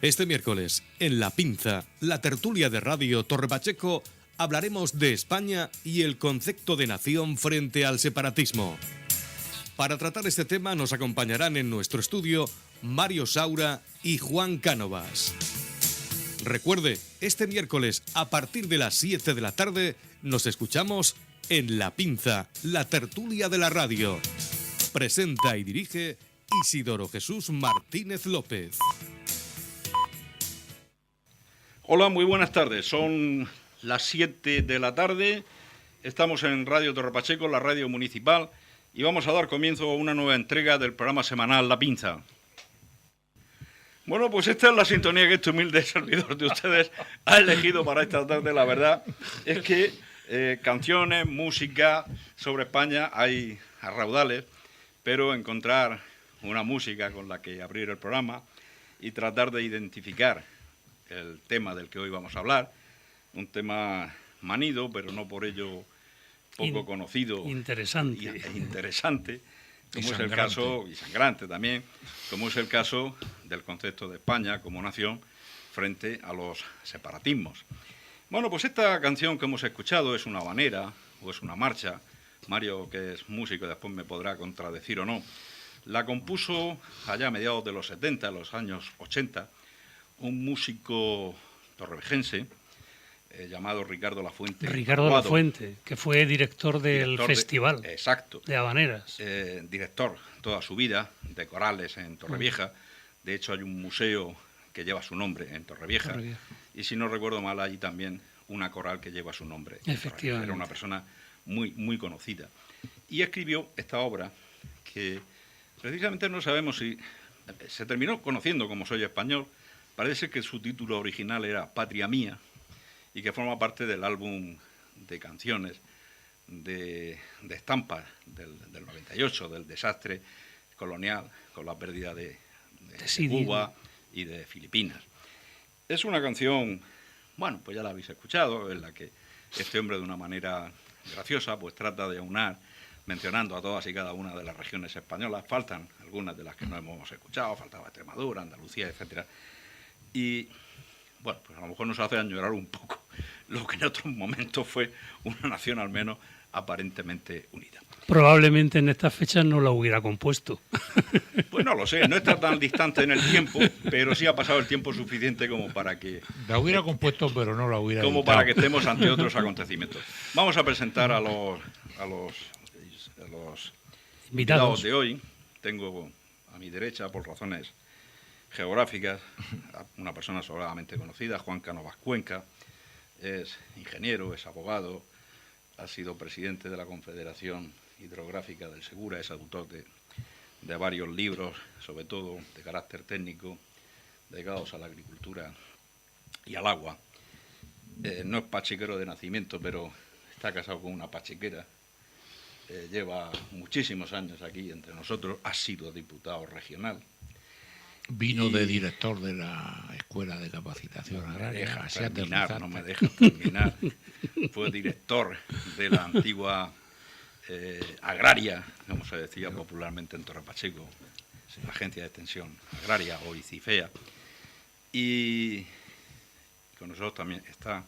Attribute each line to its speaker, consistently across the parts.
Speaker 1: Este miércoles, en La Pinza, la tertulia de Radio Torre Pacheco, hablaremos de España y el concepto de nación frente al separatismo. Para tratar este tema nos acompañarán en nuestro estudio Mario Saura y Juan Cánovas. Recuerde, este miércoles a partir de las 7 de la tarde nos escuchamos en La Pinza, la tertulia de la radio. Presenta y dirige Isidoro Jesús Martínez López.
Speaker 2: Hola, muy buenas tardes. Son las 7 de la tarde. Estamos en Radio Torre Pacheco, la radio municipal, y vamos a dar comienzo a una nueva entrega del programa semanal La Pinza. Bueno, pues esta es la sintonía que este humilde servidor de ustedes ha elegido para esta tarde. La verdad es que canciones, música sobre España hay a raudales, pero encontrar una música con la que abrir el programa y tratar de identificar el tema del que hoy vamos a hablar, un tema manido, pero no por ello poco conocido.
Speaker 3: Interesante.
Speaker 2: Interesante, como es el caso, y sangrante también, como es el caso del concepto de España como nación frente a los separatismos. Bueno, pues esta canción que hemos escuchado es una habanera o es una marcha. Mario, que es músico, después me podrá contradecir o no, la compuso allá a mediados de los 70, los años 80, un músico torrevejense llamado Ricardo Lafuente.
Speaker 3: Ricardo Lafuente, que fue director del festival de habaneras.
Speaker 2: Director toda su vida de corales en Torrevieja. De hecho, hay un museo que lleva su nombre en Torrevieja. Y si no recuerdo mal, hay también una coral que lleva su nombre.
Speaker 3: Efectivamente.
Speaker 2: Era una persona muy, muy conocida. Y escribió esta obra que precisamente no sabemos si se terminó conociendo como Soy Español. Parece que su título original era Patria Mía y que forma parte del álbum de canciones de estampas del 98, del desastre colonial con la pérdida de Cuba y de Filipinas. Es una canción, bueno, pues ya la habéis escuchado, en la que este hombre de una manera graciosa pues trata de aunar, mencionando a todas y cada una de las regiones españolas. Faltan algunas de las que no hemos escuchado, faltaba Extremadura, Andalucía, etcétera. Y, bueno, pues a lo mejor nos hace añorar un poco lo que en otros momentos fue una nación al menos aparentemente unida.
Speaker 3: Probablemente en estas fechas no la hubiera compuesto.
Speaker 2: Pues no lo sé, no está tan distante en el tiempo, pero sí ha pasado el tiempo suficiente como para que...
Speaker 4: La hubiera compuesto, pero no la hubiera
Speaker 2: como
Speaker 4: editado.
Speaker 2: Para que estemos ante otros acontecimientos. Vamos a presentar a los invitados de hoy. Tengo a mi derecha, por razones geográficas, una persona sobradamente conocida, Juan Cánovas Cuenca. Es ingeniero, es abogado, ha sido presidente de la Confederación Hidrográfica del Segura, es autor de varios libros, sobre todo de carácter técnico, dedicados a la agricultura y al agua. No es pachequero de nacimiento, pero está casado con una pachequera. Lleva muchísimos años aquí entre nosotros, ha sido diputado regional.
Speaker 4: Vino de director de la Escuela de Capacitación Agraria.
Speaker 2: No me deja terminar. Fue director de la antigua Agraria, como se decía popularmente en Torre Pacheco, la Agencia de Extensión Agraria o ICIFEA. Y con nosotros también está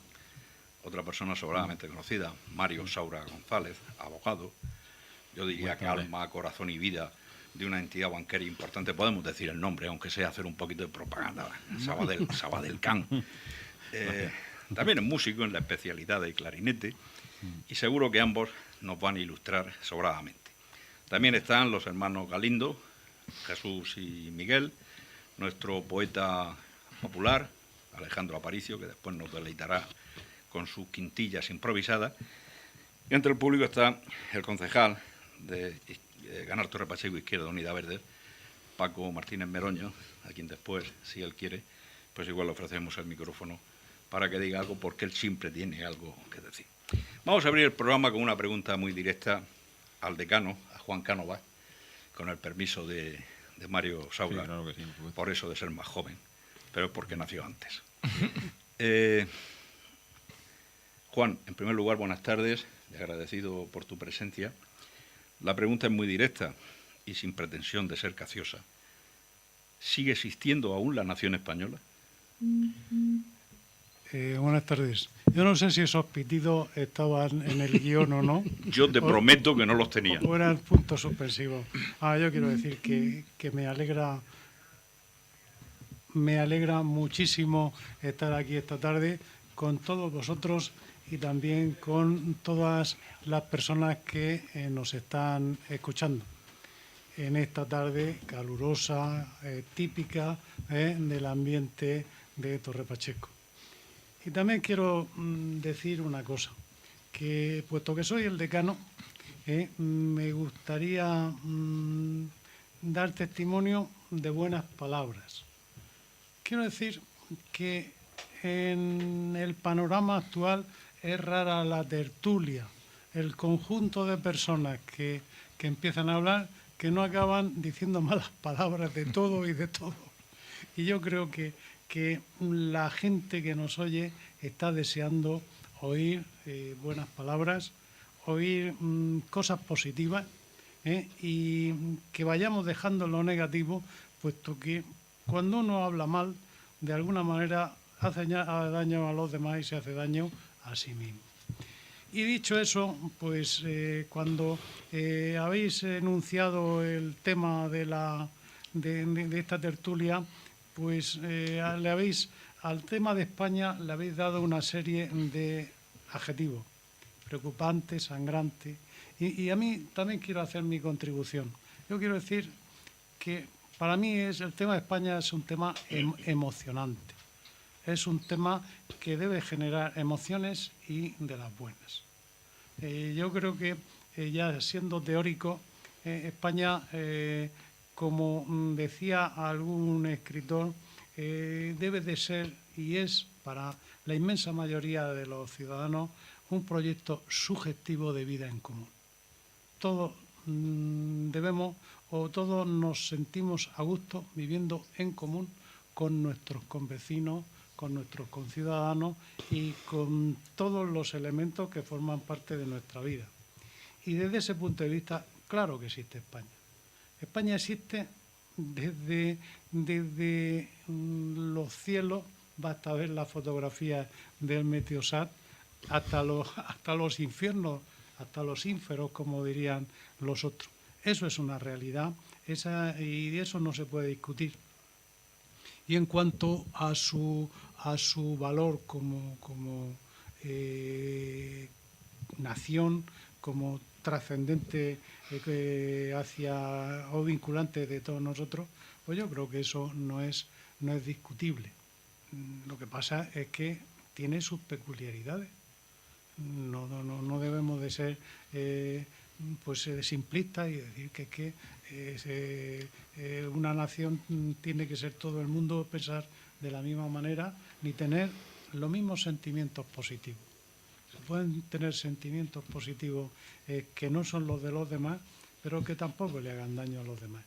Speaker 2: otra persona sobradamente conocida, Mario Saura González, abogado. Yo diría que alma, corazón y vida de una entidad bancaria importante. Podemos decir el nombre, aunque sea hacer un poquito de propaganda. Sabadell Can. También es músico en la especialidad de clarinete y seguro que ambos nos van a ilustrar sobradamente. También están los hermanos Galindo, Jesús y Miguel, nuestro poeta popular, Alejandro Aparicio, que después nos deleitará con sus quintillas improvisadas. Y entre el público está el concejal de Ganar Torre Pacheco Izquierda Unida Verde, Paco Martínez Meroño, a quien después, si él quiere, pues igual le ofrecemos el micrófono para que diga algo, porque él siempre tiene algo que decir. Vamos a abrir el programa con una pregunta muy directa al decano, a Juan Cánovas, con el permiso de Mario Saura, sí, claro que sí, por eso de ser más joven, pero es porque nació antes. Juan, en primer lugar, buenas tardes, y agradecido por tu presencia. La pregunta es muy directa y sin pretensión de ser capciosa. ¿Sigue existiendo aún la nación española?
Speaker 5: Buenas tardes. Yo no sé si esos pitidos estaban en el guión o no.
Speaker 2: Yo te prometo que no los tenía.
Speaker 5: O eran puntos suspensivos. Yo quiero decir que me alegra muchísimo estar aquí esta tarde con todos vosotros y también con todas las personas que nos están escuchando en esta tarde calurosa, típica del ambiente de Torre Pacheco. Y también quiero decir una cosa, que puesto que soy el decano, me gustaría dar testimonio de buenas palabras. Quiero decir que en el panorama actual es rara la tertulia, el conjunto de personas que empiezan a hablar que no acaban diciendo malas palabras de todo y de todo. Y yo creo que la gente que nos oye está deseando oír buenas palabras, oír cosas positivas y que vayamos dejando lo negativo, puesto que cuando uno habla mal, de alguna manera hace daño a los demás y se hace daño a sí mismo. Y dicho eso, pues cuando habéis enunciado el tema de esta tertulia, pues al tema de España le habéis dado una serie de adjetivos, preocupante, sangrante, y a mí también quiero hacer mi contribución. Yo quiero decir que para mí el tema de España es un tema emocionante, es un tema que debe generar emociones y de las buenas. Yo creo que ya siendo teórico, España, como decía algún escritor, debe de ser y es para la inmensa mayoría de los ciudadanos un proyecto subjetivo de vida en común. Todos todos nos sentimos a gusto viviendo en común con nuestros convecinos, con nuestros conciudadanos y con todos los elementos que forman parte de nuestra vida. Y desde ese punto de vista, claro que existe España. España existe desde los cielos, basta ver las fotografías del Meteosat, hasta los infiernos, hasta los ínferos, como dirían los otros. Eso es una realidad y de eso no se puede discutir. Y en cuanto a su valor como nación, como trascendente hacia o vinculante de todos nosotros, pues yo creo que eso no es discutible. Lo que pasa es que tiene sus peculiaridades. No debemos de ser simplistas y decir que una nación tiene que ser todo el mundo, pensar de la misma manera, ni tener los mismos sentimientos positivos. Se pueden tener sentimientos positivos que no son los de los demás, pero que tampoco le hagan daño a los demás.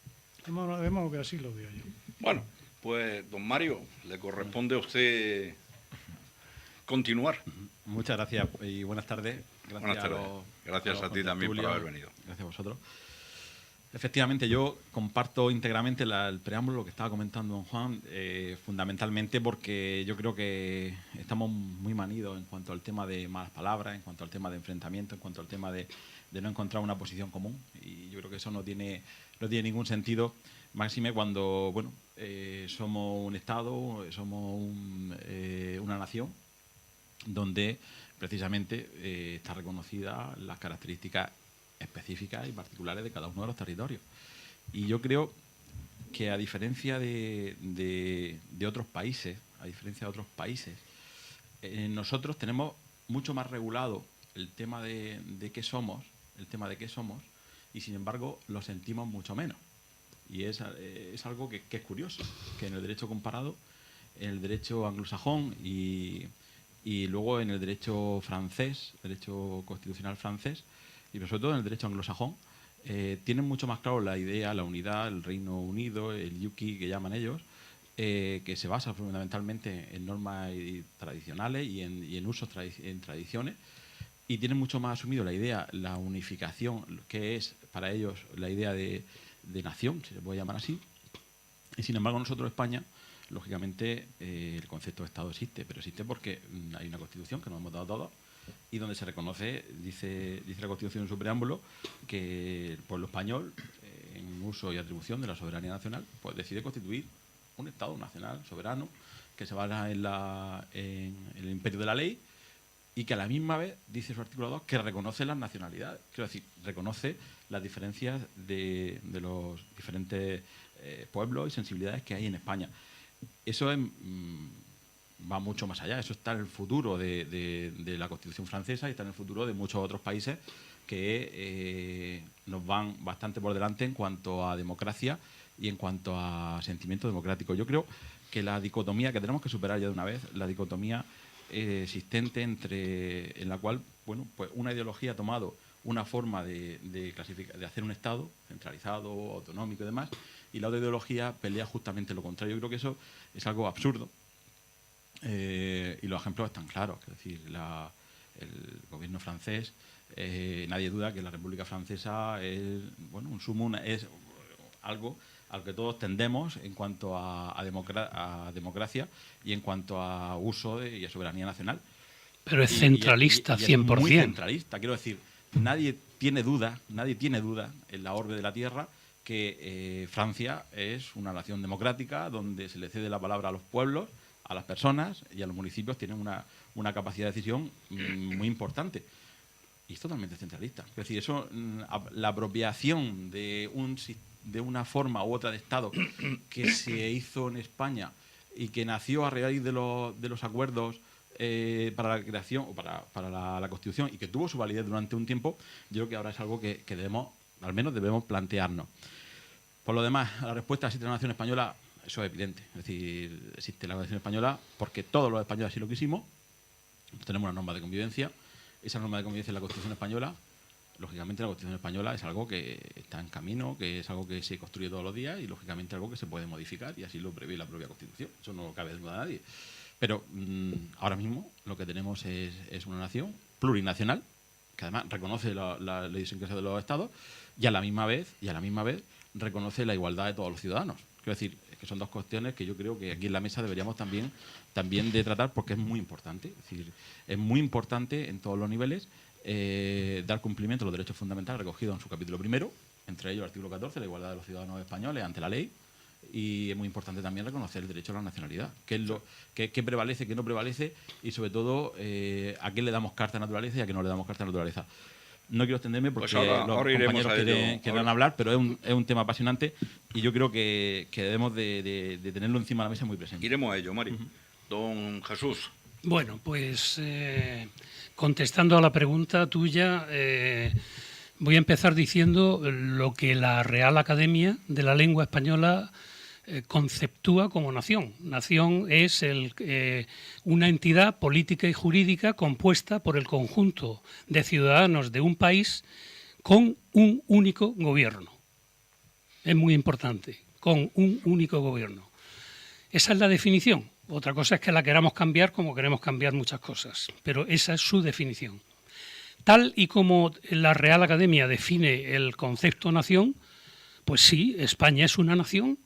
Speaker 5: Vemos que así lo veo yo.
Speaker 2: Bueno, pues don Mario, le corresponde a usted continuar.
Speaker 6: Muchas gracias y buenas tardes.
Speaker 2: Buenas tardes. Gracias a ti también por haber venido.
Speaker 6: Gracias a vosotros. Efectivamente, yo comparto íntegramente el preámbulo, lo que estaba comentando don Juan, fundamentalmente porque yo creo que estamos muy manidos en cuanto al tema de malas palabras, en cuanto al tema de enfrentamiento, en cuanto al tema de no encontrar una posición común. Y yo creo que eso no tiene ningún sentido, máxime cuando somos un Estado, somos una nación donde precisamente está reconocida las características específicas y particulares de cada uno de los territorios. Y yo creo que a diferencia de otros países, nosotros tenemos mucho más regulado el tema de qué somos, y sin embargo lo sentimos mucho menos. Y es algo que es curioso, que en el derecho comparado, en el derecho anglosajón y luego en el derecho francés, derecho constitucional francés, y sobre todo en el derecho anglosajón, tienen mucho más claro la idea, la unidad, el Reino Unido, el UK que llaman ellos, que se basa fundamentalmente en normas tradicionales y en usos, en tradiciones, y tienen mucho más asumido la idea, la unificación, que es para ellos la idea de nación, si se puede llamar así. Y sin embargo nosotros, España, lógicamente el concepto de Estado existe, pero existe porque hay una Constitución que nos hemos dado todos y donde se reconoce, dice la Constitución en su preámbulo, que el pueblo español, en uso y atribución de la soberanía nacional, pues decide constituir un Estado nacional soberano que se basa en el imperio de la ley y que a la misma vez, dice su artículo 2, que reconoce las nacionalidades. Quiero decir, reconoce las diferencias de los diferentes pueblos y sensibilidades que hay en España. Eso va mucho más allá. Eso está en el futuro de la Constitución francesa y está en el futuro de muchos otros países que nos van bastante por delante en cuanto a democracia y en cuanto a sentimiento democrático. Yo creo que la dicotomía que tenemos que superar ya de una vez, la dicotomía existente en la cual, bueno, pues una ideología ha tomado una forma de hacer un Estado centralizado, autonómico y demás, y la otra ideología pelea justamente lo contrario. Yo creo que eso es algo absurdo y los ejemplos están claros. Es decir, el gobierno francés, nadie duda que la República Francesa es, bueno, es algo al que todos tendemos en cuanto a democracia y en cuanto a uso y a soberanía nacional.
Speaker 3: Pero es centralista, 100%.
Speaker 6: Es muy centralista. Quiero decir, nadie tiene duda en la orbe de la tierra que Francia es una nación democrática donde se le cede la palabra a los pueblos, a las personas y a los municipios tienen una capacidad de decisión muy importante. Y es totalmente centralista. Es decir, eso, la apropiación de una forma u otra de Estado que se hizo en España y que nació a raíz de los acuerdos para la creación o para la Constitución y que tuvo su validez durante un tiempo, yo creo que ahora es algo que al menos debemos plantearnos. Por lo demás, la respuesta a existe la nación española, eso es evidente. Es decir, existe la nación española porque todos los españoles así lo quisimos. Tenemos una norma de convivencia. Esa norma de convivencia en la Constitución española, lógicamente la Constitución española es algo que está en camino, que es algo que se construye todos los días y lógicamente algo que se puede modificar y así lo prevé la propia Constitución. Eso no cabe duda a nadie. Pero ahora mismo lo que tenemos es una nación plurinacional que además reconoce la idiosincrasia de los estados y a la misma vez reconoce la igualdad de todos los ciudadanos. Quiero decir, que son dos cuestiones que yo creo que aquí en la mesa deberíamos también de tratar porque es muy importante. Es decir, es muy importante en todos los niveles dar cumplimiento a los derechos fundamentales recogidos en su capítulo primero, entre ellos el artículo 14, la igualdad de los ciudadanos españoles ante la ley, y es muy importante también reconocer el derecho a la nacionalidad, qué prevalece, qué no prevalece, y sobre todo a qué le damos carta de naturaleza y a qué no le damos carta de naturaleza. No quiero extenderme porque pues los compañeros quieren hablar, pero es un tema apasionante y yo creo que debemos de tenerlo encima de la mesa muy presente.
Speaker 2: Iremos a ello, Mari. Don Jesús.
Speaker 3: Bueno, pues contestando a la pregunta tuya, voy a empezar diciendo lo que la Real Academia de la Lengua Española conceptúa como nación. Nación es una entidad política y jurídica compuesta por el conjunto de ciudadanos de un país con un único gobierno. Es muy importante, con un único gobierno. Esa es la definición. Otra cosa es que la queramos cambiar como queremos cambiar muchas cosas, pero esa es su definición. Tal y como la Real Academia define el concepto nación, pues sí, España es una nación.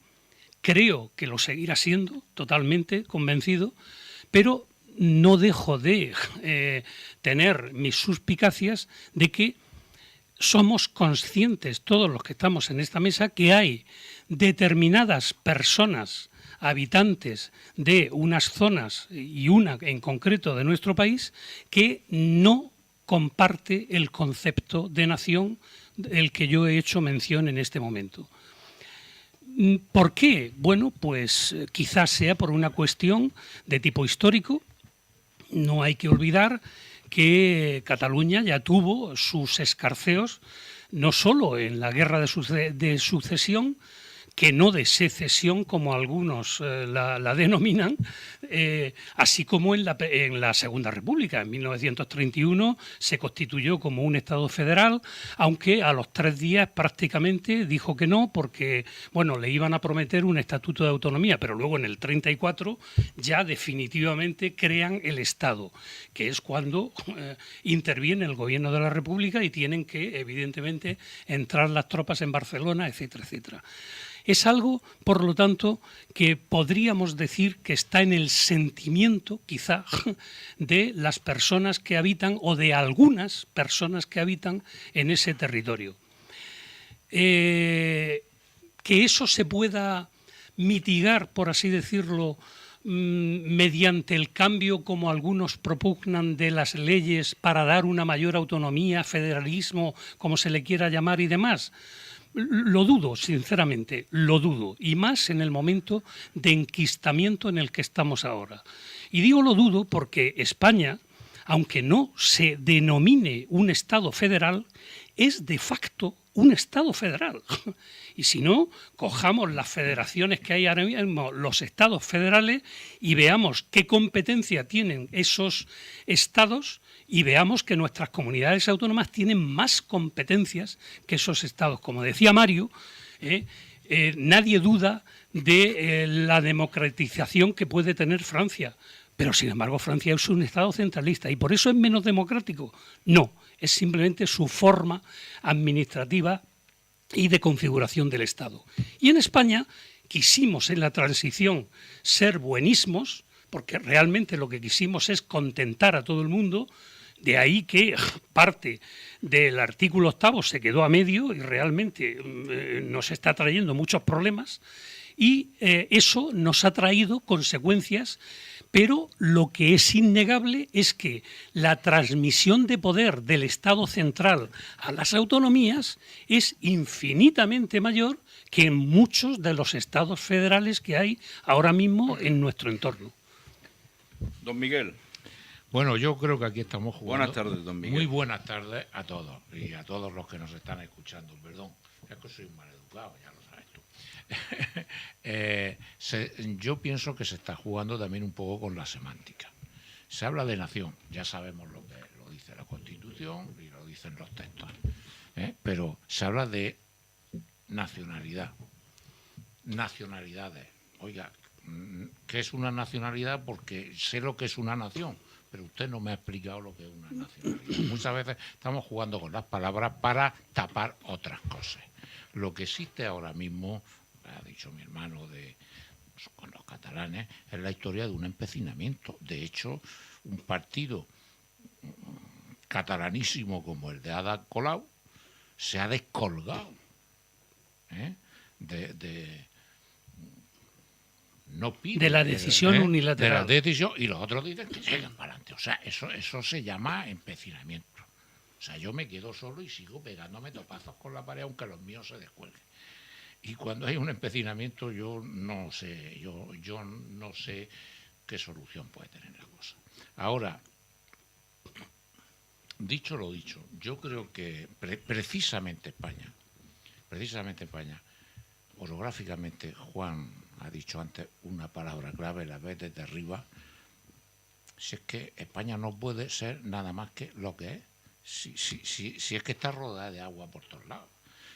Speaker 3: Creo que lo seguirá siendo, totalmente convencido, pero no dejo de tener mis suspicacias de que somos conscientes, todos los que estamos en esta mesa, que hay determinadas personas, habitantes de unas zonas y una en concreto de nuestro país, que no comparte el concepto de nación del que yo he hecho mención en este momento. ¿Por qué? Bueno, pues quizás sea por una cuestión de tipo histórico. No hay que olvidar que Cataluña ya tuvo sus escarceos, no solo en la guerra de sucesión, que no de secesión, como algunos la denominan, así como en la Segunda República. En 1931 se constituyó como un Estado federal, aunque a los 3 días prácticamente dijo que no, porque bueno, le iban a prometer un estatuto de autonomía, pero luego en el 34 ya definitivamente crean el Estado, que es cuando interviene el gobierno de la República y tienen que, evidentemente, entrar las tropas en Barcelona, etcétera, etcétera. Es algo, por lo tanto, que podríamos decir que está en el sentimiento, quizá, de las personas que habitan o de algunas personas que habitan en ese territorio. Que eso se pueda mitigar, por así decirlo, mediante el cambio, como algunos propugnan, de las leyes para dar una mayor autonomía, federalismo, como se le quiera llamar y demás. Lo dudo, sinceramente, lo dudo, y más en el momento de enquistamiento en el que estamos ahora. Y digo lo dudo porque España, aunque no se denomine un Estado federal, es de facto un Estado federal. Y si no, cojamos las federaciones que hay ahora mismo, los estados federales, y veamos qué competencia tienen esos estados, y veamos que nuestras comunidades autónomas tienen más competencias que esos estados. Como decía Mario, nadie duda de la democratización que puede tener Francia, pero sin embargo Francia es un estado centralista y por eso es menos democrático. No, es simplemente su forma administrativa y de configuración del Estado. Y en España quisimos en la transición ser buenismos, porque realmente lo que quisimos es contentar a todo el mundo. De ahí que parte del artículo 8º se quedó a medio y realmente nos está trayendo muchos problemas, y eso nos ha traído consecuencias, pero lo que es innegable es que la transmisión de poder del Estado central a las autonomías es infinitamente mayor que en muchos de los estados federales que hay ahora mismo en nuestro entorno.
Speaker 2: Don Miguel.
Speaker 4: Bueno, yo creo que aquí estamos jugando.
Speaker 2: Buenas tardes, don Miguel.
Speaker 4: Muy buenas tardes a todos y a todos los que nos están escuchando. Perdón, es que soy un maleducado, ya lo sabes tú. Yo pienso que se está jugando también un poco con la semántica. Se habla de nación, ya sabemos lo que lo dice la Constitución y lo dicen los textos, pero se habla de nacionalidad, nacionalidades. Oiga, ¿qué es una nacionalidad? Porque sé lo que es una nación, pero usted no me ha explicado lo que es una nacionalidad. Muchas veces estamos jugando con las palabras para tapar otras cosas. Lo que existe ahora mismo, ha dicho mi hermano, con los catalanes, es la historia de un empecinamiento. De hecho, un partido catalanísimo como el de Ada Colau se ha descolgado no pide,
Speaker 3: de la decisión unilateral.
Speaker 4: De la decisión, y los otros dicen que sigan para adelante. O sea, eso se llama empecinamiento. O sea, yo me quedo solo y sigo pegándome topazos con la pared aunque los míos se descuelguen. Y cuando hay un empecinamiento yo no sé qué solución puede tener la cosa. Ahora, dicho lo dicho, yo creo que precisamente España, orográficamente, Juan ha dicho antes una palabra clave, la vez desde arriba, si es que España no puede ser nada más que lo que es, si es que está rodeada de agua por todos lados.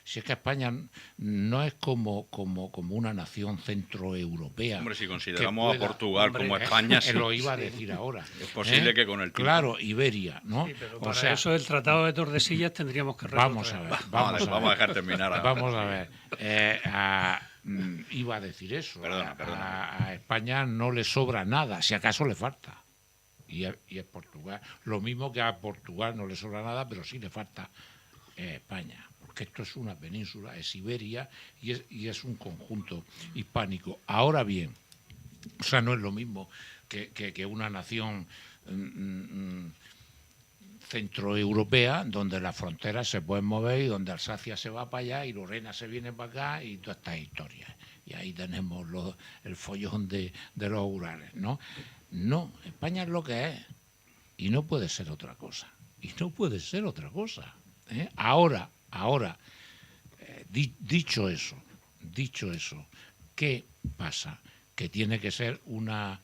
Speaker 4: Si es que España no es como una nación centroeuropea.
Speaker 2: Hombre, si consideramos a Portugal como España, sí.
Speaker 4: Lo iba a decir ahora.
Speaker 2: Es posible que con el tiempo.
Speaker 4: Claro, Iberia, ¿no?
Speaker 3: Sí, pero para eso el Tratado de Tordesillas tendríamos que resolver.
Speaker 4: Vamos a
Speaker 2: dejar terminar.
Speaker 4: Vamos a ver. Iba a decir eso.
Speaker 2: Perdona.
Speaker 4: A España no le sobra nada, si acaso le falta. Y es Portugal. Lo mismo que a Portugal no le sobra nada, pero sí le falta España. Porque esto es una península, es Iberia y es un conjunto hispánico. Ahora bien, o sea, no es lo mismo que una nación centroeuropea donde las fronteras se pueden mover y donde Alsacia se va para allá y Lorena se viene para acá y todas estas historias. Y ahí tenemos el follón de los Urales, ¿no? No, España es lo que es y no puede ser otra cosa. Ahora, dicho eso, ¿qué pasa? Que tiene que ser una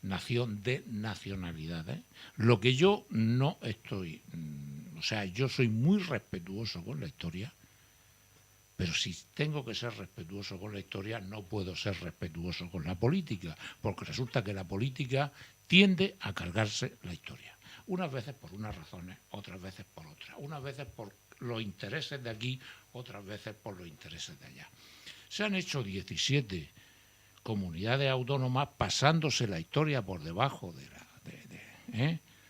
Speaker 4: nación de nacionalidades. Lo que yo no estoy, o sea, yo soy muy respetuoso con la historia, pero si tengo que ser respetuoso con la historia, no puedo ser respetuoso con la política, porque resulta que la política tiende a cargarse la historia. Unas veces por unas razones, otras veces por otras. Unas veces por los intereses de aquí, otras veces por los intereses de allá. Se han hecho 17 comunidades autónomas pasándose la historia por debajo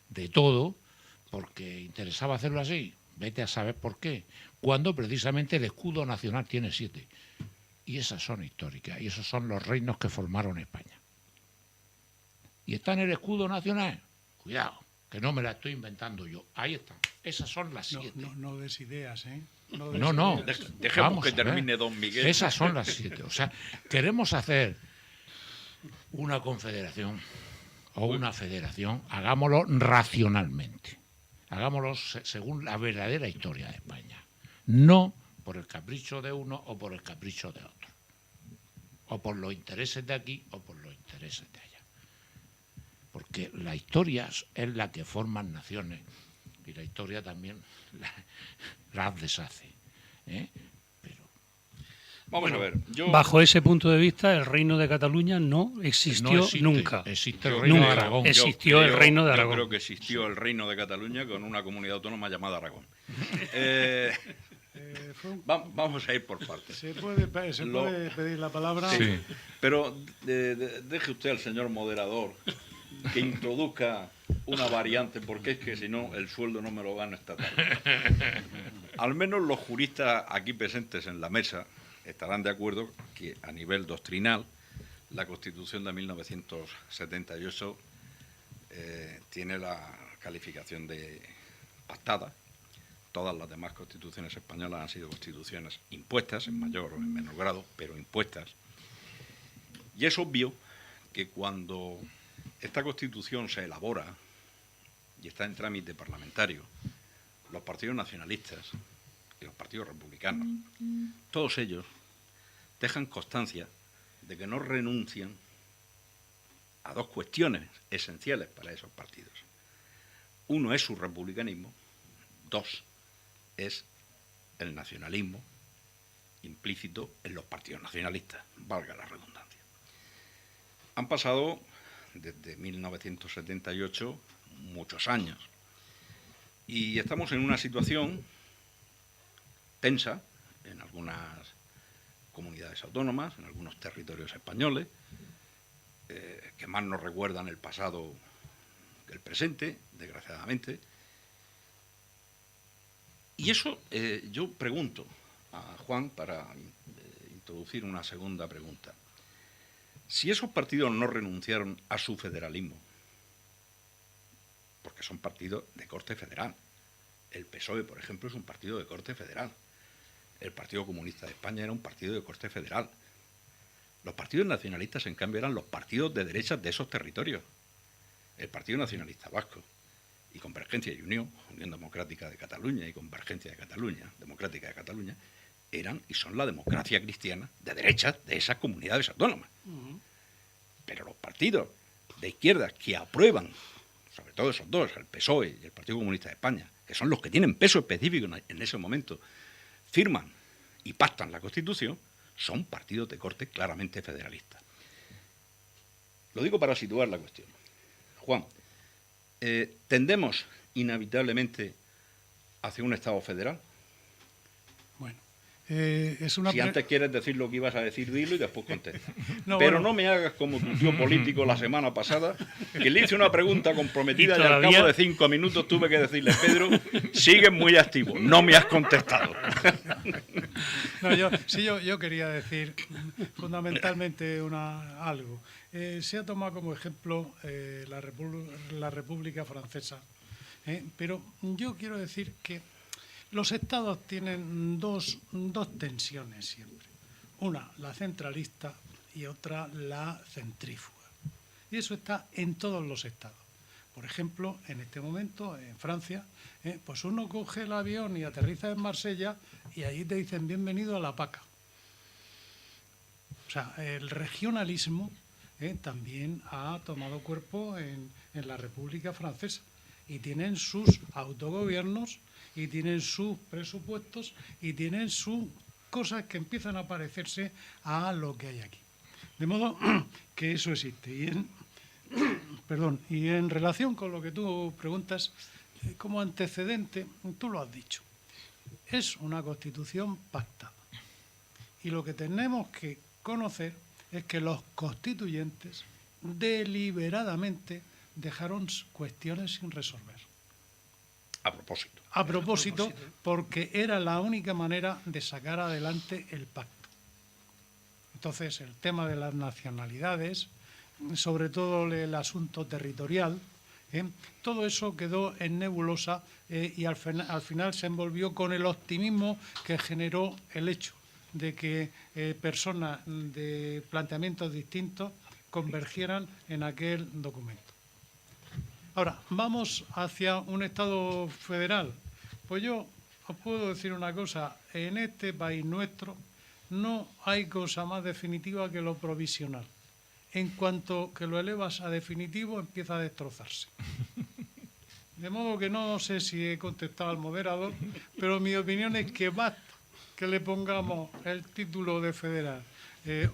Speaker 4: de todo, porque interesaba hacerlo así. Vete a saber por qué. Cuando precisamente el escudo nacional tiene 7. Y esas son históricas, y esos son los reinos que formaron España. Y está en el escudo nacional. Cuidado, que no me la estoy inventando yo. Ahí está. Esas son las 7.
Speaker 5: No des ideas, ¿eh?
Speaker 4: No.
Speaker 2: Dejemos
Speaker 4: Vamos
Speaker 2: que
Speaker 4: a ver.
Speaker 2: termine don Miguel.
Speaker 4: Esas son las 7. O sea, queremos hacer una confederación o una federación, hagámoslo racionalmente. Hagámoslo según la verdadera historia de España. No por el capricho de uno o por el capricho de otro. O por los intereses de aquí o por los intereses de allá. Porque la historia es la que forman naciones y la historia también las deshace. Pero
Speaker 2: Vamos a ver.
Speaker 3: Bajo ese punto de vista, el Reino de Cataluña no existió
Speaker 4: no existe,
Speaker 3: nunca.
Speaker 4: Existe el Reino de Aragón.
Speaker 3: Existió el Reino de Aragón.
Speaker 2: Yo creo que existió el Reino de Cataluña con una comunidad autónoma llamada Aragón. Vamos a ir por partes.
Speaker 5: ¿Se puede pedir la palabra?
Speaker 2: Sí. Pero deje usted al señor moderador que introduzca una variante, porque es que si no, el sueldo no me lo gano esta tarde. Al menos los juristas aquí presentes en la mesa estarán de acuerdo que a nivel doctrinal la Constitución de 1978 tiene la calificación de pactada. Todas las demás constituciones españolas han sido constituciones impuestas, en mayor o en menor grado, pero impuestas. Y es obvio que cuando esta Constitución se elabora y está en trámite parlamentario, los partidos nacionalistas y los partidos republicanos, todos ellos dejan constancia de que no renuncian a dos cuestiones esenciales para esos partidos. Uno es su republicanismo, dos es el nacionalismo implícito en los partidos nacionalistas, valga la redundancia. Han pasado desde 1978 muchos años y estamos en una situación tensa en algunas comunidades autónomas, en algunos territorios españoles, que más nos recuerdan el pasado que el presente, desgraciadamente. Y eso yo pregunto a Juan para introducir una segunda pregunta. Si esos partidos no renunciaron a su federalismo, porque son partidos de corte federal, el PSOE, por ejemplo, es un partido de corte federal, el Partido Comunista de España era un partido de corte federal, los partidos nacionalistas, en cambio, eran los partidos de derechas de esos territorios, el Partido Nacionalista Vasco, y Convergencia y Unión Democrática de Cataluña y Convergencia de Cataluña, Democrática de Cataluña, eran y son la democracia cristiana de derechas de esas comunidades autónomas. Pero los partidos de izquierda que aprueban, sobre todo esos dos, el PSOE y el Partido Comunista de España, que son los que tienen peso específico en ese momento, firman y pactan la Constitución, son partidos de corte claramente federalista. Lo digo para situar la cuestión. Juan, ¿tendemos inevitablemente hacia un Estado federal?
Speaker 5: Bueno, es una...
Speaker 2: Si antes quieres decir lo que ibas a decir, dilo y después contesta.
Speaker 5: No,
Speaker 2: pero
Speaker 5: bueno.
Speaker 2: no me hagas como tu tío político la semana pasada, que le hice una pregunta comprometida y, al
Speaker 3: todavía...
Speaker 2: cabo de 5 minutos tuve que decirle, Pedro, sigues muy activo, no me has contestado.
Speaker 5: No, yo quería decir fundamentalmente algo. Se ha tomado como ejemplo la República Francesa, pero yo quiero decir que los estados tienen dos tensiones siempre. Una, la centralista, y otra, la centrífuga. Y eso está en todos los estados. Por ejemplo, en este momento, en Francia, pues uno coge el avión y aterriza en Marsella y allí te dicen bienvenido a la PACA. O sea, el regionalismo también ha tomado cuerpo en la República Francesa y tienen sus autogobiernos y tienen sus presupuestos y tienen sus cosas que empiezan a parecerse a lo que hay aquí. De modo que eso existe. Y en relación con lo que tú preguntas, como antecedente, tú lo has dicho, es una Constitución pactada. Y lo que tenemos que conocer es que los constituyentes deliberadamente dejaron cuestiones sin resolver.
Speaker 2: A propósito.
Speaker 5: A propósito, porque era la única manera de sacar adelante el pacto. Entonces, el tema de las nacionalidades, sobre todo el asunto territorial, todo eso quedó en nebulosa y al final se envolvió con el optimismo que generó el hecho de que personas de planteamientos distintos convergieran en aquel documento. Ahora, vamos hacia un Estado federal. Pues yo os puedo decir una cosa, en este país nuestro no hay cosa más definitiva que lo provisional. En cuanto que lo elevas a definitivo, empieza a destrozarse. De modo que no sé si he contestado al moderador, pero mi opinión es que basta que le pongamos el título de federal,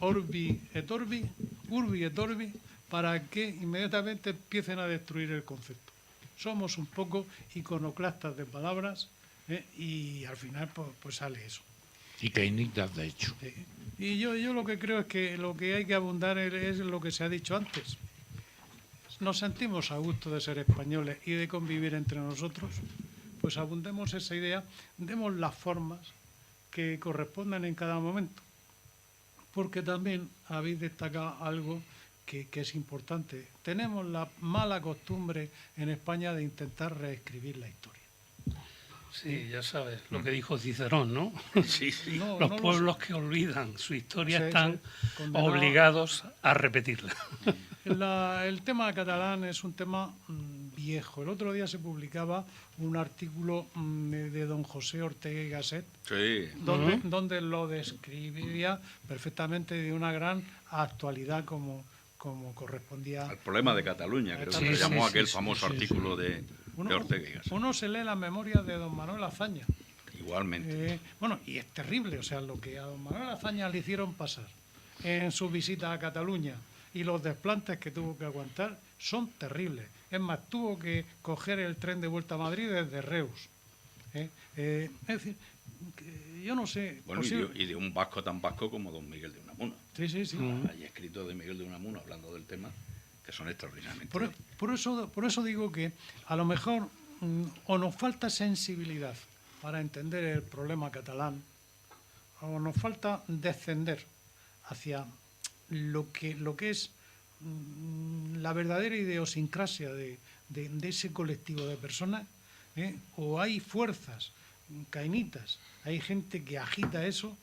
Speaker 5: Urbi et Orbi, para que inmediatamente empiecen a destruir el concepto. Somos un poco iconoclastas de palabras y al final pues sale eso.
Speaker 4: Y keynesitas, de hecho.
Speaker 5: Y yo lo que creo es que lo que hay que abundar es lo que se ha dicho antes. Nos sentimos a gusto de ser españoles y de convivir entre nosotros, pues abundemos esa idea, demos las formas que correspondan en cada momento. Porque también habéis destacado algo que es importante. Tenemos la mala costumbre en España de intentar reescribir la historia.
Speaker 3: Sí, ya sabes, lo que dijo Cicerón, ¿no?
Speaker 2: Sí, sí.
Speaker 3: Los pueblos que olvidan su historia están
Speaker 5: condenados
Speaker 3: obligados a repetirla.
Speaker 5: El tema catalán es un tema viejo. El otro día se publicaba un artículo de don José Ortega y Gasset,
Speaker 2: Sí.
Speaker 5: donde lo describía perfectamente de una gran actualidad como correspondía.
Speaker 2: El problema de Cataluña, creo que
Speaker 3: Sí,
Speaker 2: se llamó
Speaker 3: sí,
Speaker 2: aquel
Speaker 3: sí,
Speaker 2: famoso
Speaker 3: sí,
Speaker 2: artículo de Ortega y Gasset.
Speaker 5: Uno se lee las memorias de don Manuel Azaña.
Speaker 2: Igualmente.
Speaker 5: Y es terrible, o sea, lo que a don Manuel Azaña le hicieron pasar en su visita a Cataluña y los desplantes que tuvo que aguantar son terribles. Es más, tuvo que coger el tren de vuelta a Madrid desde Reus. Es decir, que yo no sé...
Speaker 2: Bueno, y de un vasco tan vasco como don Miguel de Unamuno.
Speaker 5: Sí.
Speaker 2: Hay escritos de Miguel de Unamuno hablando del tema que son extraordinariamente.
Speaker 5: Por eso digo que a lo mejor o nos falta sensibilidad para entender el problema catalán, o nos falta descender hacia lo que es la verdadera idiosincrasia de ese colectivo de personas, o hay fuerzas cainitas, hay gente que agita eso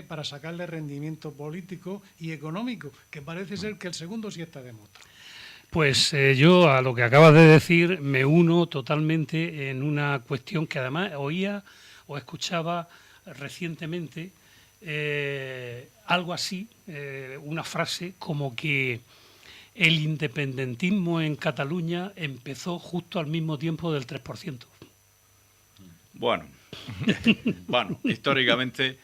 Speaker 5: para sacarle rendimiento político y económico, que parece ser que el segundo sí está demostrado.
Speaker 3: Pues yo a lo que acabas de decir me uno totalmente en una cuestión que además oía o escuchaba recientemente, algo así, una frase como que el independentismo en Cataluña empezó justo al mismo tiempo del 3%.
Speaker 2: Bueno, históricamente...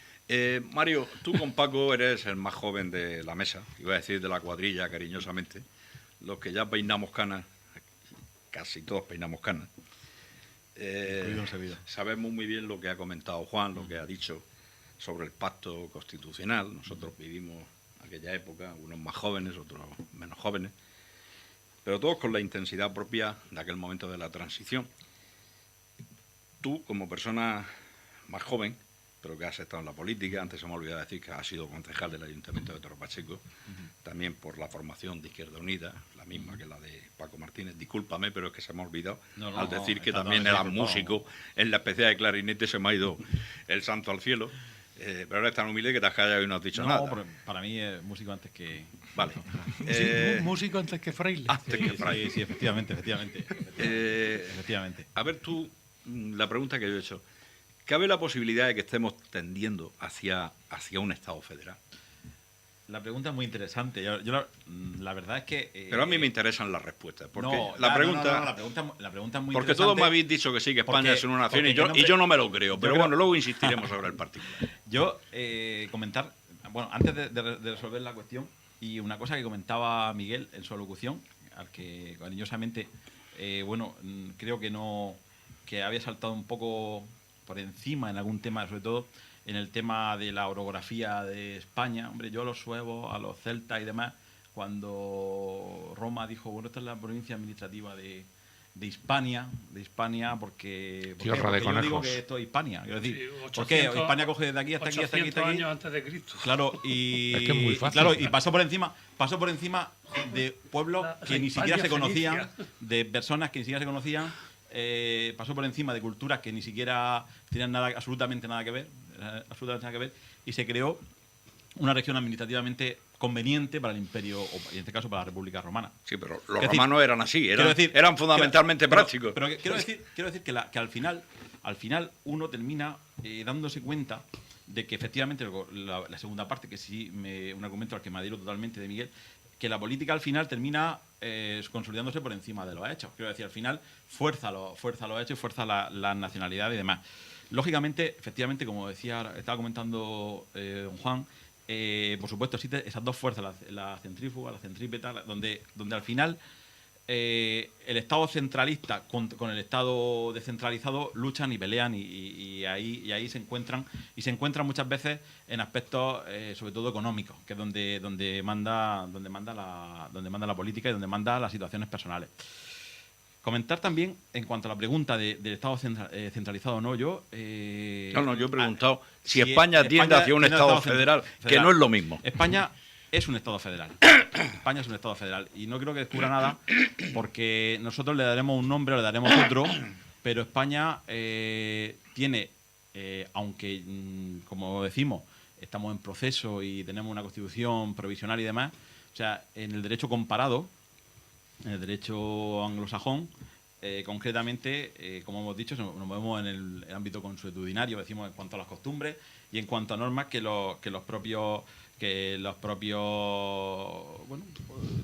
Speaker 2: Mario, tú con Paco eres el más joven de la mesa, iba a decir de la cuadrilla cariñosamente. Los que ya peinamos canas, casi todos peinamos canas, sabemos muy bien lo que ha comentado Juan, lo que ha dicho sobre el pacto constitucional. Nosotros vivimos aquella época, unos más jóvenes, otros menos jóvenes, pero todos con la intensidad propia de aquel momento de la transición. Tú, como persona más joven, pero que has estado en la política, antes se me ha olvidado decir que has sido concejal del Ayuntamiento de Torre Pacheco, también por la formación de Izquierda Unida, la misma que la de Paco Martínez. Discúlpame, pero es que se me ha olvidado al decir que también eras músico en la especial de clarinete, se me ha ido el santo al cielo. Pero eres tan humilde que te has callado y no has dicho nada.
Speaker 6: No, para mí es músico antes que...
Speaker 2: Vale.
Speaker 5: Músico antes que fraile.
Speaker 6: Sí, efectivamente. Efectivamente.
Speaker 2: A ver tú, la pregunta que yo he hecho. ¿Cabe la posibilidad de que estemos tendiendo hacia un Estado federal?
Speaker 6: La pregunta es muy interesante. Yo la verdad es que...
Speaker 2: Pero a mí me interesan las respuestas. Porque la
Speaker 6: pregunta es muy
Speaker 2: porque
Speaker 6: interesante.
Speaker 2: todos me habéis dicho que sí, que España es una nación y yo no me lo creo. Pero bueno, luego insistiremos sobre el particular.
Speaker 6: Yo, comentar... Bueno, antes de resolver la cuestión, y una cosa que comentaba Miguel en su alocución, al que cariñosamente, creo que había saltado un poco por encima en algún tema, sobre todo en el tema de la orografía de España. Hombre, yo a los suevos, a los celtas y demás, cuando Roma dijo, bueno, esta es la provincia administrativa de Hispania, porque
Speaker 4: Tierra de
Speaker 6: yo digo
Speaker 4: conejos.
Speaker 6: que esto es Hispania. Quiero decir,
Speaker 3: Sí,
Speaker 6: ¿por qué?
Speaker 3: 800
Speaker 6: Hispania coge de aquí hasta aquí, hasta aquí, hasta
Speaker 3: 800
Speaker 6: aquí.
Speaker 3: años antes de Cristo.
Speaker 6: Claro, y,
Speaker 4: Es que es muy fácil,
Speaker 6: claro, y
Speaker 4: claro.
Speaker 6: pasó por encima de pueblos
Speaker 3: La
Speaker 6: que ni siquiera
Speaker 3: Hispania
Speaker 6: se conocían,
Speaker 3: fenicia.
Speaker 6: de personas que ni siquiera se conocían, pasó por encima de culturas que ni siquiera tenían nada, absolutamente nada que ver, y se creó una región administrativamente conveniente para el imperio, o en este caso para la República Romana.
Speaker 2: Sí, pero los
Speaker 6: Quiero decir,
Speaker 2: romanos eran así,
Speaker 6: quiero decir,
Speaker 2: eran fundamentalmente
Speaker 6: pero-
Speaker 2: prácticos.
Speaker 6: Pero quiero decir que al final uno termina dándose cuenta de que efectivamente la segunda parte, que sí, un argumento al que me adhiero totalmente de Miguel, que la política al final termina consolidándose por encima de los hechos. Quiero decir, al final fuerza los hechos y fuerza la nacionalidad y demás. Lógicamente, efectivamente, como estaba comentando don Juan, por supuesto existen esas dos fuerzas, la centrífuga, la centrípeta, donde al final el Estado centralista con el Estado descentralizado luchan y pelean y ahí se encuentran muchas veces en aspectos sobre todo económicos, que es donde manda la política y donde manda las situaciones personales. Comentar también en cuanto a la pregunta del Estado centralizado o no, yo
Speaker 2: No, yo he preguntado si España tiende hacia un Estado federal, que no es lo mismo.
Speaker 6: España es un Estado federal. España es un Estado federal. Y no creo que descubra nada, porque nosotros le daremos un nombre o le daremos otro, pero España tiene, aunque, como decimos, estamos en proceso y tenemos una constitución provisional y demás, o sea, en el derecho comparado, en el derecho anglosajón, concretamente, como hemos dicho, nos movemos en el ámbito consuetudinario, decimos en cuanto a las costumbres y en cuanto a normas que los propios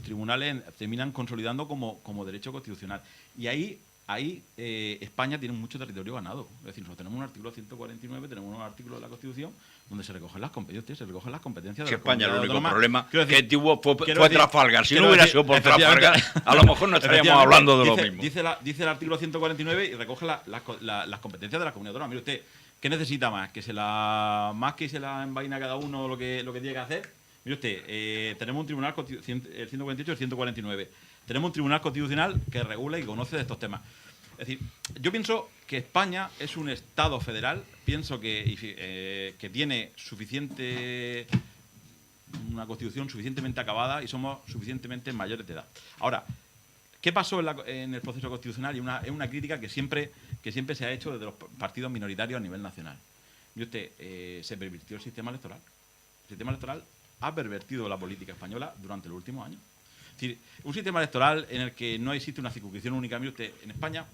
Speaker 6: tribunales terminan consolidando como derecho constitucional. Y ahí España tiene mucho territorio ganado. Es decir, nosotros tenemos un artículo 149, tenemos un artículo de la Constitución donde se recogen las competencias de
Speaker 2: Si
Speaker 6: las
Speaker 2: España, el
Speaker 6: comunidades
Speaker 2: único
Speaker 6: autónomas.
Speaker 2: problema
Speaker 6: Quiero decir,
Speaker 2: que tuvo fue
Speaker 6: quiero decir-
Speaker 2: Trafalgar. Si no
Speaker 6: quiero
Speaker 2: hubiera
Speaker 6: decir,
Speaker 2: sido por
Speaker 6: efectivamente,
Speaker 2: Trafalgar, a lo mejor no estaríamos
Speaker 6: efectivamente,
Speaker 2: hablando de lo
Speaker 6: dice-
Speaker 2: mismo.
Speaker 6: Dice el artículo 149 y recoge las competencias de la comunidad autónoma. Mire usted, ¿qué necesita más? ¿Que se la envaina cada uno lo que tiene que hacer? Mire usted, tenemos un tribunal, el 148 y el 149. Tenemos un tribunal constitucional que regula y conoce de estos temas. Es decir, yo pienso que España es un Estado federal, pienso que tiene una constitución suficientemente acabada y somos suficientemente mayores de edad. Ahora, ¿qué pasó en el proceso constitucional? Y es una crítica que siempre se ha hecho desde los partidos minoritarios a nivel nacional. Mire usted, se pervirtió el sistema electoral. El sistema electoral ha pervertido la política española durante los últimos años. Es decir, un sistema electoral en el que no existe una circunscripción única. Mire usted, en España,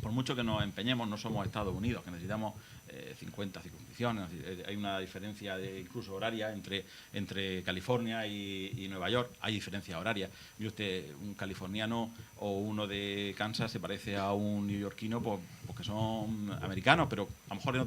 Speaker 6: por mucho que nos empeñemos, no somos Estados Unidos, que necesitamos 50 circunscripciones. Hay una diferencia incluso horaria entre California y Nueva York. Hay diferencias horarias. Mire usted, un californiano o uno de Kansas se parece a un neoyorquino porque son americanos, pero a lo mejor en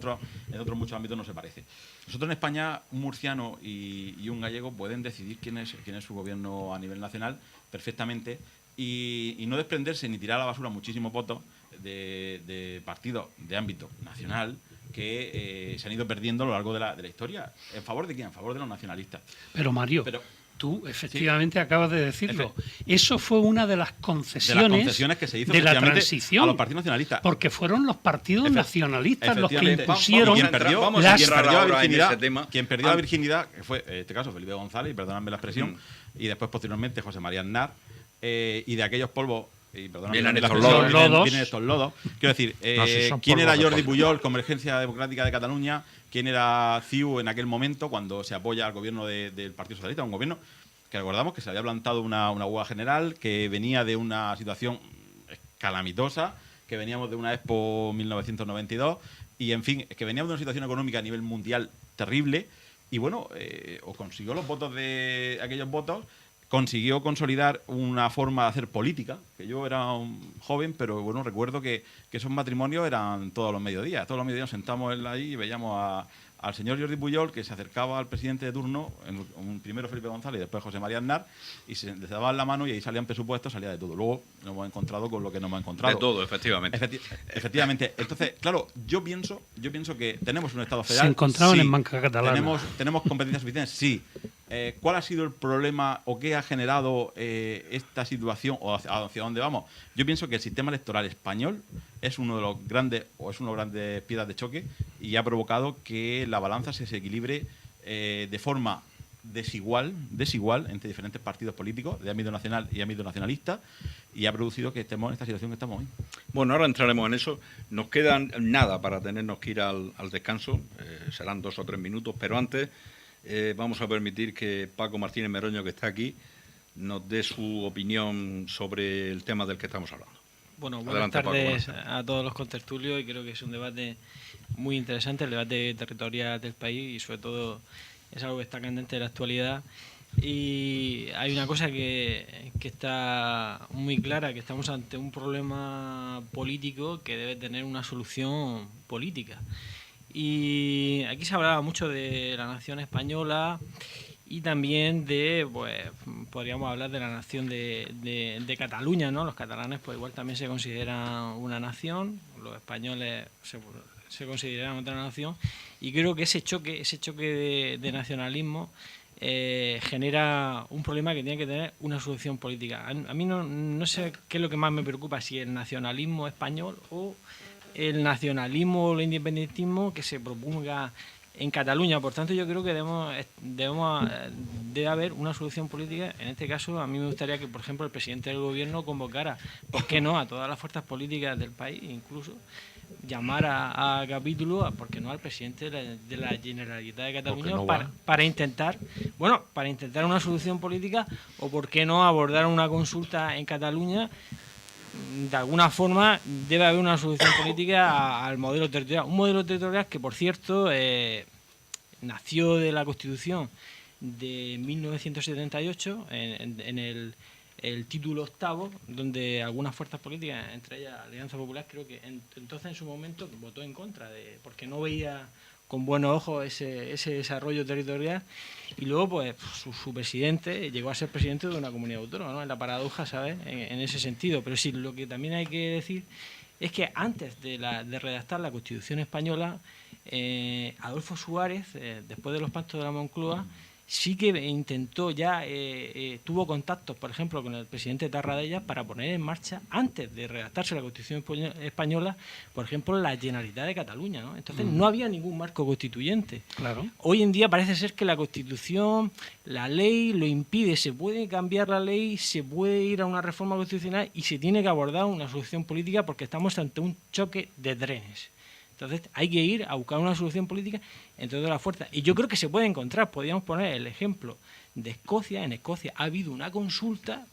Speaker 6: otros muchos ámbitos no se parece. Nosotros en España, un murciano y un gallego pueden decidir quién es su gobierno a nivel nacional perfectamente y no desprenderse ni tirar a la basura muchísimos votos de partidos de ámbito nacional que se han ido perdiendo a lo largo de la historia. ¿En favor de quién? En favor de los nacionalistas.
Speaker 3: Pero Mario,
Speaker 6: Pero-
Speaker 3: tú efectivamente acabas de decirlo. Eso fue una de las
Speaker 6: De
Speaker 3: concesiones,
Speaker 6: las concesiones que se hizo
Speaker 3: de la
Speaker 6: efectivamente
Speaker 3: transición.
Speaker 6: a los partidos nacionalistas.
Speaker 3: Porque fueron los partidos nacionalistas los que
Speaker 6: Efectivamente.
Speaker 3: impusieron
Speaker 2: Vamos
Speaker 3: las-
Speaker 2: a entrar ahora en ese tema.
Speaker 6: Quien perdió la virginidad, que fue en este caso Felipe González, y perdóname la expresión, y después posteriormente José María Aznar, y de aquellos polvos, y perdóname
Speaker 2: Vienen
Speaker 6: la
Speaker 2: estos
Speaker 6: expresión,
Speaker 3: lodos.
Speaker 6: vienen estos lodos. Quiero decir,
Speaker 4: No, si son
Speaker 6: ¿quién
Speaker 4: polvos
Speaker 6: era
Speaker 4: de
Speaker 6: Jordi
Speaker 4: polvo.
Speaker 6: Pujol, Convergencia Democrática de Cataluña? ¿Quién era CiU en aquel momento cuando se apoya al gobierno del Partido Socialista? Un gobierno que recordamos que se había plantado una huelga general, que venía de una situación calamitosa, que veníamos de una Expo 1992 y, en fin, que veníamos de una situación económica a nivel mundial terrible y, bueno, o consiguió los votos de aquellos votos, consiguió consolidar una forma de hacer política, que yo era un joven, pero bueno, recuerdo que esos matrimonios eran todos los mediodías. Todos los mediodías nos sentamos ahí y veíamos al señor Jordi Pujol, que se acercaba al presidente de turno, primero Felipe González y después José María Aznar, y se les daban la mano y ahí salían presupuestos, salía de todo. Luego nos hemos encontrado con lo que nos hemos encontrado.
Speaker 2: De todo, efectivamente.
Speaker 6: Efectivamente. Entonces, claro, yo pienso que tenemos un Estado federal.
Speaker 3: Se encontraban
Speaker 6: sí.
Speaker 3: en banca catalana.
Speaker 6: Tenemos competencias suficientes, sí. ¿Cuál ha sido el problema o qué ha generado esta situación o hacia dónde vamos? Yo pienso que el sistema electoral español es una de las grandes piedras de choque y ha provocado que la balanza se desequilibre de forma desigual entre diferentes partidos políticos de ámbito nacional y ámbito nacionalista, y ha producido que estemos en esta situación que estamos hoy.
Speaker 2: Bueno, ahora entraremos en eso. Nos quedan nada para tenernos que ir al descanso. Serán 2 o 3 minutos, pero antes vamos a permitir que Paco Martínez Meroño, que está aquí, nos dé su opinión sobre el tema del que estamos hablando.
Speaker 7: Bueno, buenas
Speaker 2: Adelante,
Speaker 7: tardes
Speaker 2: Paco,
Speaker 7: a todos los contertulios, y creo que es un debate muy interesante, el debate territorial del país, y sobre todo es algo que está candente en la actualidad. Y hay una cosa que está muy clara, que estamos ante un problema político que debe tener una solución política. Y aquí se hablaba mucho de la nación española y también de, pues, podríamos hablar de la nación de Cataluña, ¿no? Los catalanes, pues igual también se consideran una nación, los españoles se consideran otra nación, y creo que ese choque de nacionalismo genera un problema que tiene que tener una solución política. A mí no sé qué es lo que más me preocupa, si el nacionalismo español o el nacionalismo o el independentismo que se proponga en Cataluña. Por tanto, yo creo que debe haber una solución política. En este caso, a mí me gustaría que, por ejemplo, el presidente del gobierno convocara, ¿por qué no?, a todas las fuerzas políticas del país, incluso llamar a capítulo, ¿por qué no?, al presidente de la Generalitat de Cataluña,
Speaker 4: no
Speaker 7: para intentar una solución política, o por qué no abordar una consulta en Cataluña. De alguna forma debe haber una solución política al modelo territorial. Un modelo territorial que, por cierto, nació de la Constitución de 1978, en el título 8, donde algunas fuerzas políticas, entre ellas Alianza Popular, creo que entonces en su momento votó en contra, porque no veía con buenos ojos ese desarrollo territorial, y luego pues su presidente llegó a ser presidente de una comunidad autónoma, ¿no? Es la paradoja, ¿sabes?, en ese sentido. Pero sí, lo que también hay que decir es que antes de redactar la Constitución española, Adolfo Suárez, después de los pactos de la Moncloa, sí que intentó tuvo contactos, por ejemplo, con el presidente Tarradellas para poner en marcha, antes de redactarse la Constitución española, por ejemplo, la Generalitat de Cataluña, ¿no? Entonces no había ningún marco constituyente.
Speaker 3: Claro.
Speaker 7: Hoy en día parece ser que la Constitución, la ley lo impide. Se puede cambiar la ley, se puede ir a una reforma constitucional y se tiene que abordar una solución política, porque estamos ante un choque de trenes. Entonces hay que ir a buscar una solución política entre todas las fuerzas. Y yo creo que se puede encontrar. Podríamos poner el ejemplo de Escocia. En Escocia ha habido una consulta,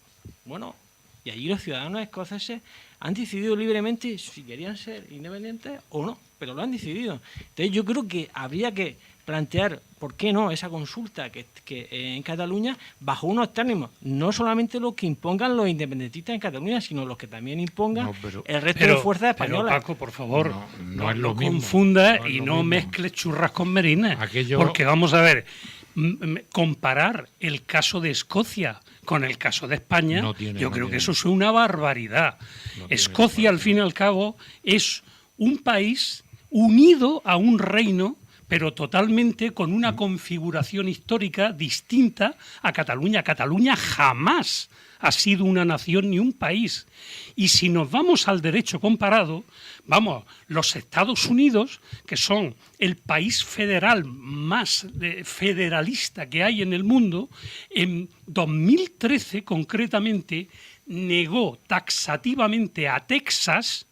Speaker 7: bueno, y allí los ciudadanos escoceses han decidido libremente si querían ser independientes o no, pero lo han decidido. Entonces yo creo que habría que plantear, ¿por qué no?, esa consulta que en Cataluña, bajo unos términos, no solamente los que impongan los independentistas en Cataluña, sino los que también impongan el resto de fuerzas españolas.
Speaker 3: Pero, Paco, por favor,
Speaker 4: no es lo mismo.
Speaker 3: confunda
Speaker 4: No es
Speaker 3: y
Speaker 4: lo
Speaker 3: no
Speaker 4: mismo.
Speaker 3: mezcles churras con merinas.
Speaker 4: Aquello-
Speaker 3: Porque vamos a ver, comparar el caso de Escocia con el caso de España,
Speaker 4: No tiene-
Speaker 3: yo
Speaker 4: no
Speaker 3: creo
Speaker 4: tiene.
Speaker 3: que eso es una barbaridad.
Speaker 4: No tiene
Speaker 3: Escocia, al
Speaker 4: comparación.
Speaker 3: fin y al cabo, es un país unido a un reino, pero totalmente con una configuración histórica distinta a Cataluña. Cataluña jamás ha sido una nación ni un país. Y si nos vamos al derecho comparado, vamos, los Estados Unidos, que son el país federal más federalista que hay en el mundo, en 2013 concretamente negó taxativamente a Texas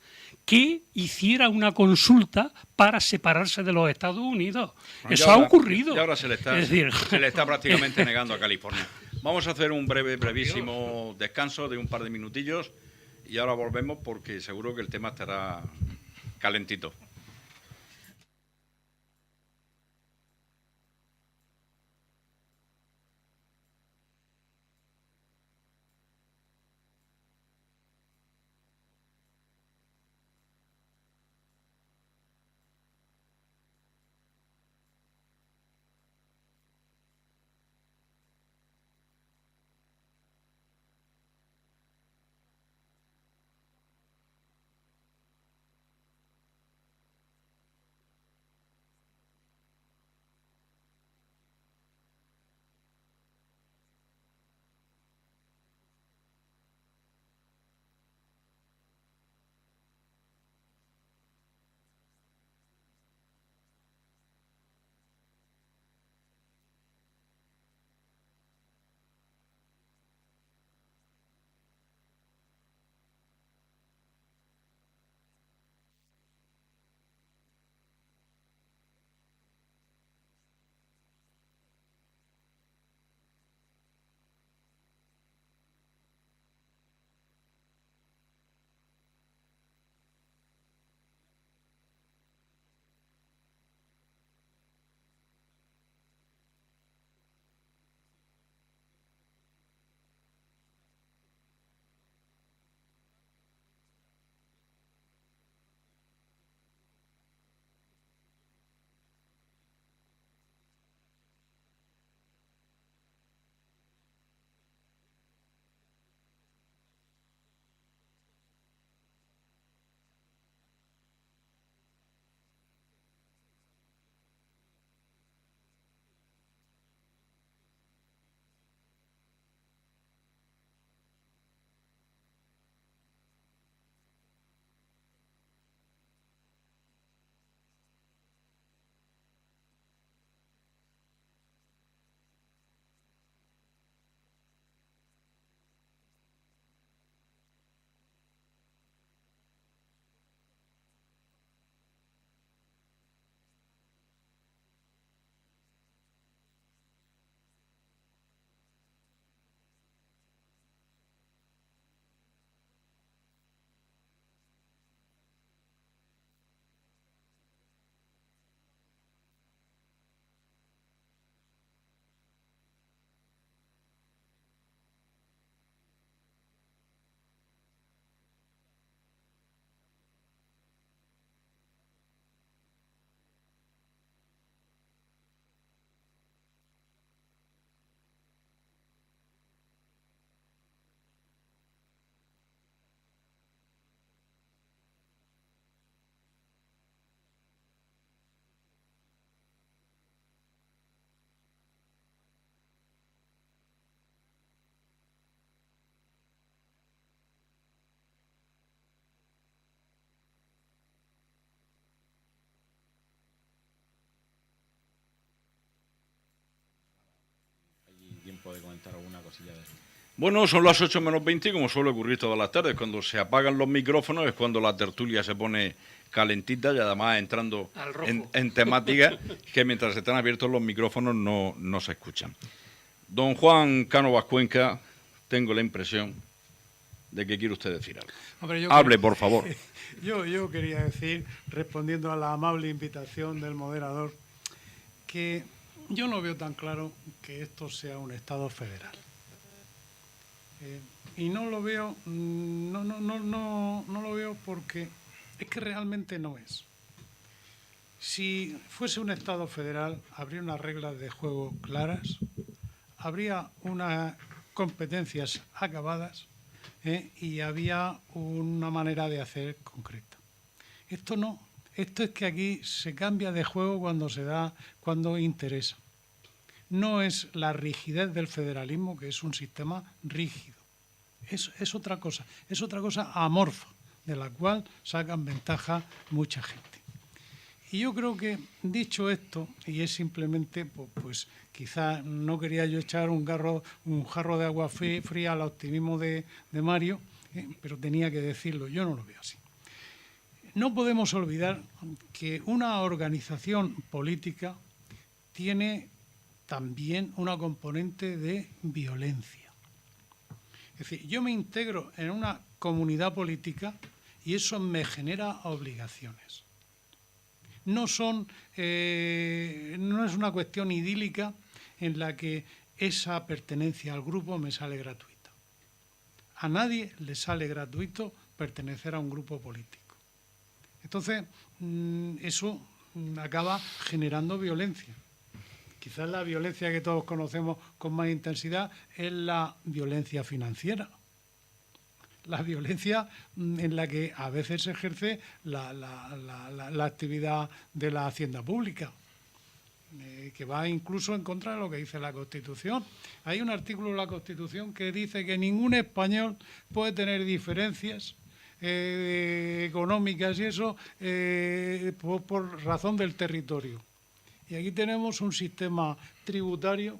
Speaker 3: que hiciera una consulta para separarse de los Estados Unidos.
Speaker 2: Bueno,
Speaker 3: Eso
Speaker 2: y ahora-
Speaker 3: ha ocurrido.
Speaker 2: Y ahora se le está prácticamente negando a California. Vamos a hacer un brevísimo descanso de un par de minutillos y ahora volvemos, porque seguro que el tema estará calentito.
Speaker 6: tiempo de comentar alguna cosilla de eso.
Speaker 2: Bueno, son las 8 menos 20 y como suele ocurrir todas las tardes, cuando se apagan los micrófonos es cuando la tertulia se pone calentita y además entrando
Speaker 3: Al rojo.
Speaker 2: en temáticas que mientras están abiertos los micrófonos no se escuchan. Don Juan Cánovas Cuenca, tengo la impresión de que quiere usted decir algo.
Speaker 5: Hombre,
Speaker 2: Hable, por favor.
Speaker 5: Yo quería decir, respondiendo a la amable invitación del moderador, que yo no veo tan claro que esto sea un Estado federal. Y no lo veo, no lo veo porque es que realmente no es. Si fuese un Estado federal, habría unas reglas de juego claras, habría unas competencias acabadas, y había una manera de hacer concreta. Esto no. Esto es que aquí se cambia de juego cuando interesa. No es la rigidez del federalismo, que es un sistema rígido. Es otra cosa amorfa, de la cual sacan ventaja mucha gente. Y yo creo que, dicho esto, y es simplemente, pues quizá no quería yo echar un jarro de agua fría al optimismo de Mario, pero tenía que decirlo, yo no lo veo así. No podemos olvidar que una organización política tiene también una componente de violencia. Es decir, yo me integro en una comunidad política y eso me genera obligaciones. No es una cuestión idílica en la que esa pertenencia al grupo me sale gratuita. A nadie le sale gratuito pertenecer a un grupo político. Entonces, eso acaba generando violencia. Quizás la violencia que todos conocemos con más intensidad es la violencia financiera. La violencia en la que a veces se ejerce la actividad de la hacienda pública, que va incluso en contra de lo que dice la Constitución. Hay un artículo de la Constitución que dice que ningún español puede tener diferencias económicas y eso por razón del territorio. Y aquí tenemos un sistema tributario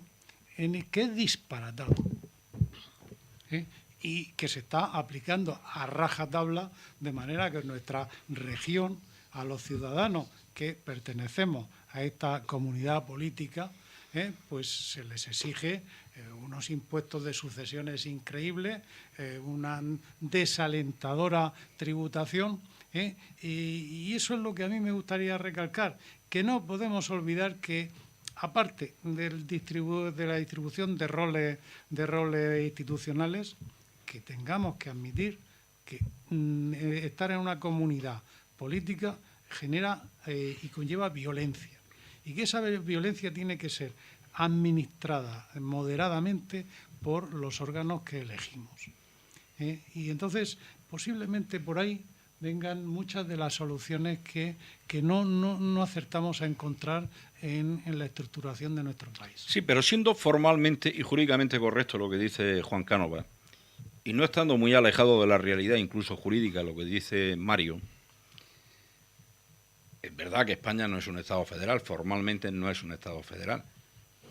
Speaker 5: que es disparatado, y que se está aplicando a rajatabla, de manera que en nuestra región, a los ciudadanos que pertenecemos a esta comunidad política, pues se les exige unos impuestos de sucesiones increíbles, una desalentadora tributación, y eso es lo que a mí me gustaría recalcar, que no podemos olvidar que, aparte de la distribución de roles institucionales, que tengamos que admitir que estar en una comunidad política genera y conlleva violencia, y que esa violencia tiene que ser administrada moderadamente por los órganos que elegimos. Y entonces, posiblemente por ahí vengan muchas de las soluciones que no acertamos a encontrar en la estructuración de nuestro país.
Speaker 2: Sí, pero siendo formalmente y jurídicamente correcto lo que dice Juan Cánovas, y no estando muy alejado de la realidad, incluso jurídica, lo que dice Mario, es verdad que España no es un Estado federal, formalmente no es un Estado federal,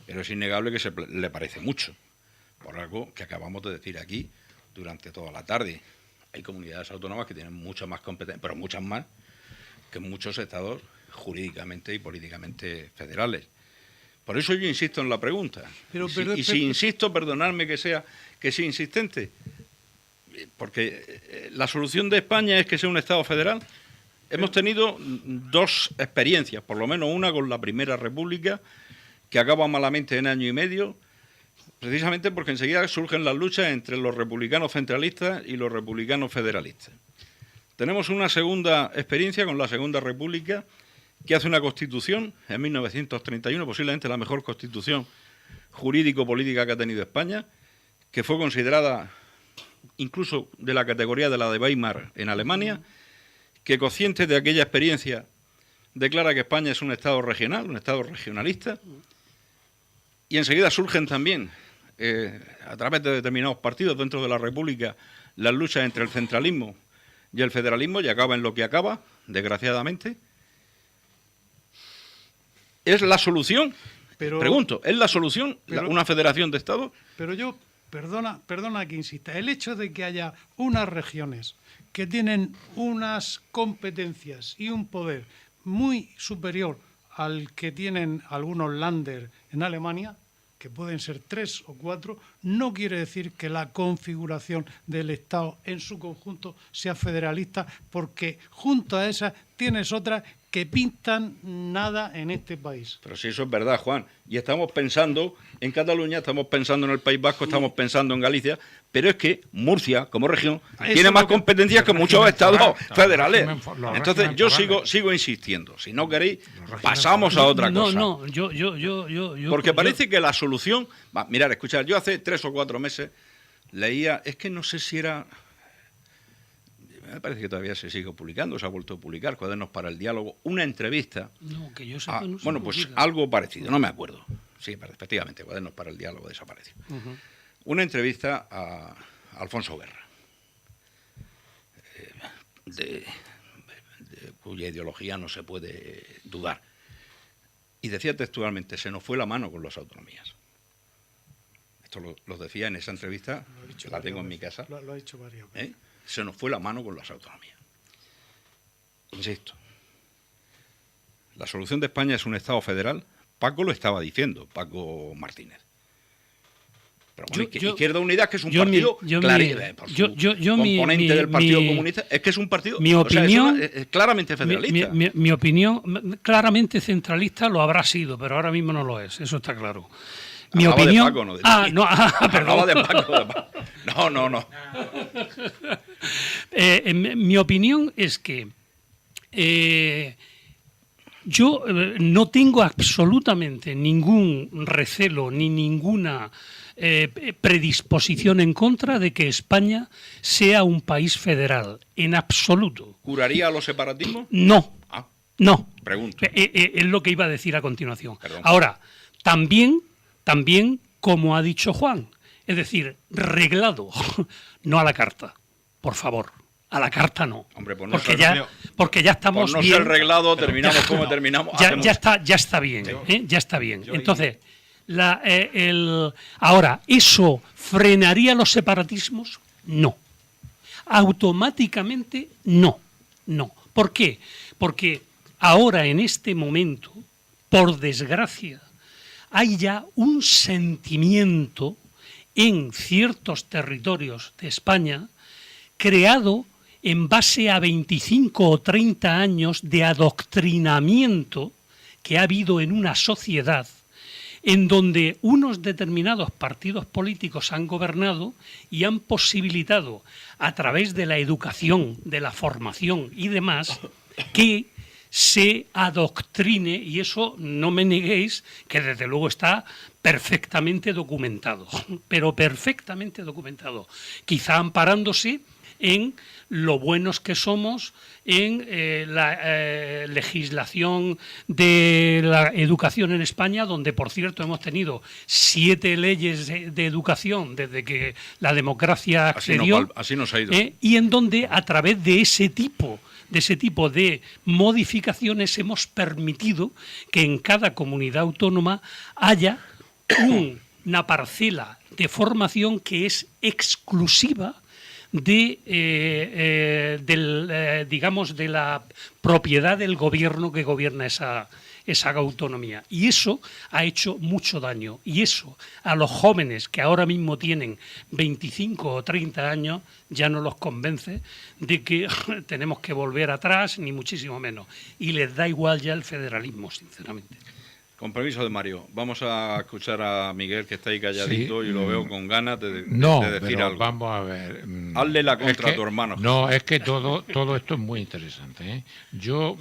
Speaker 2: pero es innegable que le parece mucho, por algo que acabamos de decir aquí durante toda la tarde. Hay comunidades autónomas que tienen muchas más competencias, pero muchas más que muchos estados jurídicamente y políticamente federales. Por eso yo insisto en la pregunta. Si insisto, perdonadme que sea insistente, porque la solución de España es que sea un Estado federal. Hemos tenido dos experiencias, por lo menos una con la Primera República, que acaba malamente en año y medio, precisamente porque enseguida surgen las luchas entre los republicanos centralistas y los republicanos federalistas. Tenemos una segunda experiencia con la Segunda República, que hace una constitución en 1931, posiblemente la mejor constitución jurídico-política que ha tenido España, que fue considerada incluso de la categoría de la de Weimar en Alemania, que consciente de aquella experiencia declara que España es un Estado regional, un Estado regionalista, y enseguida surgen también, a través de determinados partidos dentro de la República, las luchas entre el centralismo y el federalismo, y acaba en lo que acaba, desgraciadamente. ¿Es la solución Pregunto, ¿es la solución una federación de Estados?
Speaker 5: Pero yo, perdona que insista, el hecho de que haya unas regiones que tienen unas competencias y un poder muy superior al que tienen algunos Länder en Alemania, que pueden ser 3 o 4, no quiere decir que la configuración del Estado en su conjunto sea federalista, porque junto a esas tienes otras que pintan nada en este país.
Speaker 2: Pero si eso es verdad, Juan. Y estamos pensando en Cataluña, estamos pensando en el País Vasco, estamos pensando en Galicia, pero es que Murcia, como región, tiene más competencias que muchos estados federales. Entonces yo sigo insistiendo. Si no queréis, pasamos a otra cosa.
Speaker 3: No, yo
Speaker 2: porque parece que la solución... Mirad, escuchad, yo hace 3 o 4 meses leía, es que no sé si era... Me parece que todavía se sigue publicando, se ha vuelto a publicar, Cuadernos para el Diálogo, una entrevista.
Speaker 3: No, que yo sepa, no se
Speaker 2: bueno, pues
Speaker 3: publica.
Speaker 2: algo parecido, no me acuerdo. Sí, efectivamente, Cuadernos para el Diálogo desapareció. Una entrevista a Alfonso Guerra, cuya ideología no se puede dudar. Y decía textualmente, se nos fue la mano con las autonomías. Esto lo decía en esa entrevista, la tengo en mi casa.
Speaker 5: Lo ha dicho varias veces.
Speaker 2: Se nos fue la mano con las autonomías. Insisto, la solución de España es un Estado federal. Paco lo estaba diciendo, Paco Martínez. Pero bueno, Izquierda Unida, que es un partido componente del Partido Comunista, es que es un partido es claramente federalista.
Speaker 3: Mi opinión, claramente centralista lo habrá sido, pero ahora mismo no lo es, eso está claro. Mi opinión.
Speaker 2: De Paco, no de perdón.
Speaker 3: De
Speaker 2: Paco. No.
Speaker 3: Mi opinión es que yo no tengo absolutamente ningún recelo ni ninguna predisposición en contra de que España sea un país federal, en absoluto.
Speaker 2: ¿Curaría a los separatismos?
Speaker 3: No. No.
Speaker 2: Pregunto.
Speaker 3: Es lo que iba a decir a continuación.
Speaker 2: Perdón.
Speaker 3: Ahora, también, como ha dicho Juan, es decir, reglado, no a la carta, por favor. A la carta no.
Speaker 2: Hombre, pues
Speaker 3: porque ya estamos
Speaker 2: por no
Speaker 3: bien.
Speaker 2: Ser reglado, terminamos como terminamos.
Speaker 3: Ya está bien. Ya está bien. Entonces, ahora, ¿eso frenaría los separatismos? No. Automáticamente no. ¿Por qué? Porque ahora, en este momento, por desgracia, hay ya un sentimiento en ciertos territorios de España creado en base a 25 o 30 años de adoctrinamiento que ha habido en una sociedad en donde unos determinados partidos políticos han gobernado y han posibilitado, a través de la educación, de la formación y demás, que se adoctrine, y eso no me neguéis, que desde luego está perfectamente documentado, pero perfectamente documentado, quizá amparándose en lo buenos que somos en la legislación de la educación en España, donde, por cierto, hemos tenido 7 leyes de educación desde que la democracia accedió,
Speaker 2: así nos ha ido.
Speaker 3: Y en donde, a través de ese tipo de modificaciones, hemos permitido que en cada comunidad autónoma haya una parcela de formación que es exclusiva de la propiedad del gobierno que gobierna esa autonomía. Y eso ha hecho mucho daño. Y eso a los jóvenes que ahora mismo tienen 25 o 30 años ya no los convence de que tenemos que volver atrás, ni muchísimo menos. Y les da igual ya el federalismo, sinceramente.
Speaker 2: Con permiso de Mario, vamos a escuchar a Miguel, que está ahí calladito, y lo veo con ganas de decir algo.
Speaker 4: Vamos a ver.
Speaker 2: Hazle la contra a tu hermano.
Speaker 4: No, es que todo esto es muy interesante. Yo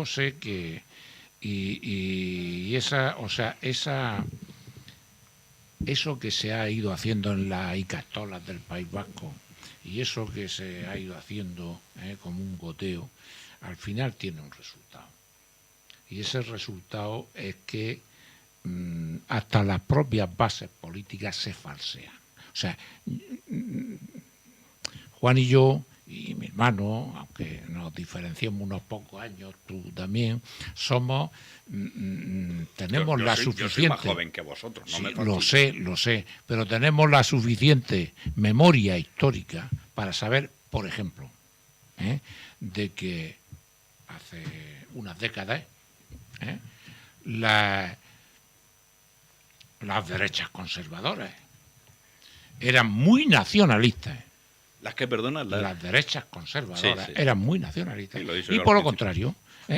Speaker 4: sé que eso que se ha ido haciendo en las icastolas del País Vasco y eso que se ha ido haciendo como un goteo, al final tiene un resultado. Y ese resultado es que hasta las propias bases políticas se falsean. O sea, Juan y yo, y hermano, aunque nos diferenciemos unos pocos años, tú también, somos, tenemos
Speaker 2: Yo
Speaker 4: la
Speaker 2: soy
Speaker 4: suficiente...
Speaker 2: más joven que vosotros, no
Speaker 4: Sí,
Speaker 2: me
Speaker 4: lo
Speaker 2: fastidies.
Speaker 4: sé, pero tenemos la suficiente memoria histórica para saber, por ejemplo, de que hace unas décadas las derechas conservadoras eran muy nacionalistas.
Speaker 2: Las que, perdona,
Speaker 4: Las derechas conservadoras
Speaker 2: Sí.
Speaker 4: eran muy nacionalistas.
Speaker 2: Sí, lo he dicho
Speaker 4: Y
Speaker 2: yo
Speaker 4: por
Speaker 2: al
Speaker 4: lo contrario,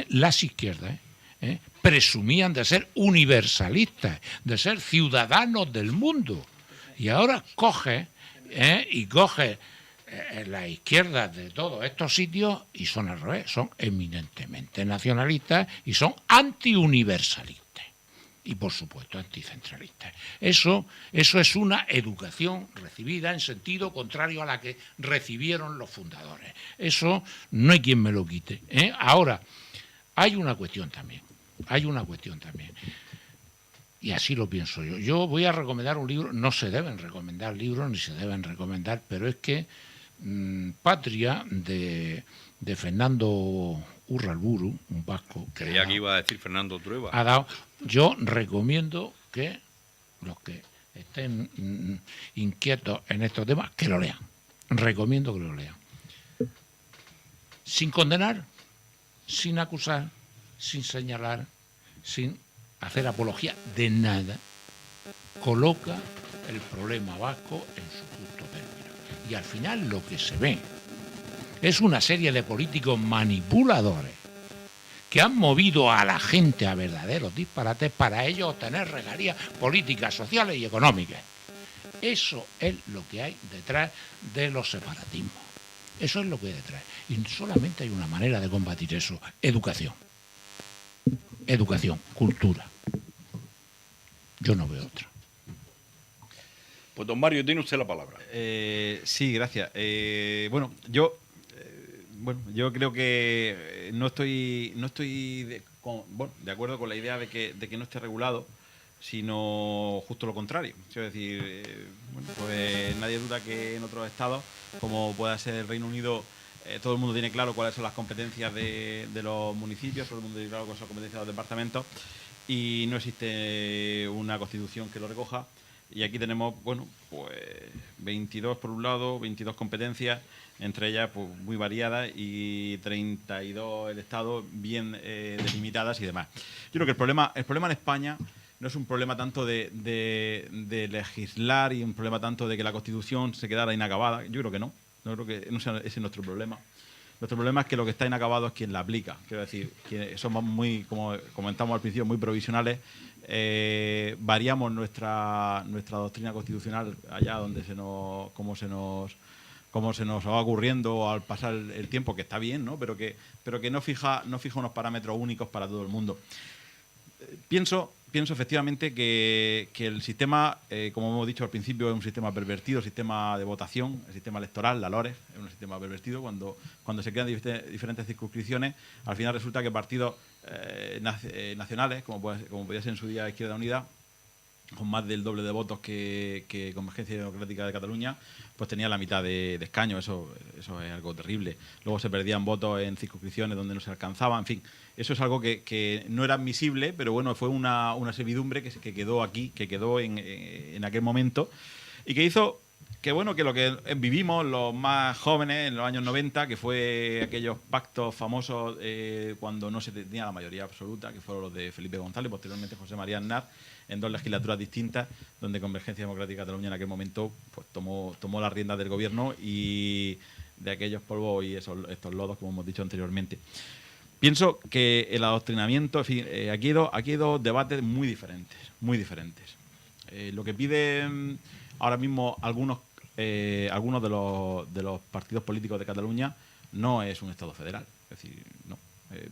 Speaker 4: las izquierdas presumían de ser universalistas, de ser ciudadanos del mundo. Y ahora coge las izquierdas de todos estos sitios y son al revés, son eminentemente nacionalistas y son antiuniversalistas. Y por supuesto anticentralistas. Eso es una educación recibida en sentido contrario a la que recibieron los fundadores. Eso no hay quien me lo quite. Ahora, hay una cuestión también. Y así lo pienso yo. Yo voy a recomendar un libro, no se deben recomendar libros ni se deben recomendar, pero es que Patria de Fernando Urralburu, un vasco.
Speaker 2: Creía que iba a decir Fernando Trueba.
Speaker 4: Ha dado. Yo recomiendo que los que estén inquietos en estos temas, que lo lean. Recomiendo que lo lean. Sin condenar, sin acusar, sin señalar, sin hacer apología de nada, coloca el problema vasco en su justo término. Y al final lo que se ve es una serie de políticos manipuladores que han movido a la gente a verdaderos disparates para ellos obtener regalías políticas, sociales y económicas. Eso es lo que hay detrás de los separatismos. Eso es lo que hay detrás. Y solamente hay una manera de combatir eso: educación. Educación, cultura. Yo no veo otra.
Speaker 2: Pues don Mario, tiene usted la palabra.
Speaker 6: Sí, gracias. Bueno, yo creo que no estoy de acuerdo con la idea de que no esté regulado, sino justo lo contrario. Es decir, pues nadie duda que en otros estados, como pueda ser el Reino Unido, todo el mundo tiene claro cuáles son las competencias de los municipios, todo el mundo tiene claro cuáles son las competencias de los departamentos, y no existe una constitución que lo recoja. Y aquí tenemos, pues 22 por un lado, 22 competencias, entre ellas pues muy variadas, y 32 el Estado bien delimitadas y demás. Yo creo que el problema en España no es un problema tanto de legislar y un problema tanto de que la Constitución se quedara inacabada. Yo creo que no. No creo que ese es nuestro problema. Nuestro problema es que lo que está inacabado es quien la aplica. Quiero decir, que somos muy, como comentamos al principio, muy provisionales. Variamos nuestra doctrina constitucional allá donde como se nos va ocurriendo al pasar el tiempo, que está bien, ¿no? Pero que no fija unos parámetros únicos para todo el mundo. Pienso efectivamente que el sistema, como hemos dicho al principio, es un sistema pervertido, el sistema de votación, el sistema electoral, la LORES, es un sistema pervertido. Cuando se crean diferentes circunscripciones, al final resulta que partidos nacionales, como podía ser en su día Izquierda Unida, con más del doble de votos que Convergencia Democrática de Cataluña, pues tenía la mitad de escaños. Eso es algo terrible. Luego se perdían votos en circunscripciones donde no se alcanzaba. En fin, eso es algo que no era admisible, pero bueno, fue una servidumbre que quedó aquí, que quedó en aquel momento, y que hizo que lo que vivimos los más jóvenes en los años 90, que fue aquellos pactos famosos cuando no se tenía la mayoría absoluta, que fueron los de Felipe González, posteriormente José María Aznar, en 2 legislaturas distintas, donde Convergencia Democrática de Cataluña en aquel momento pues tomó las riendas del gobierno y de aquellos polvos y estos lodos, como hemos dicho anteriormente. Pienso que el adoctrinamiento, en fin, aquí hay dos debates muy diferentes. Lo que piden ahora mismo algunos de los partidos políticos de Cataluña no es un Estado federal, es decir, no.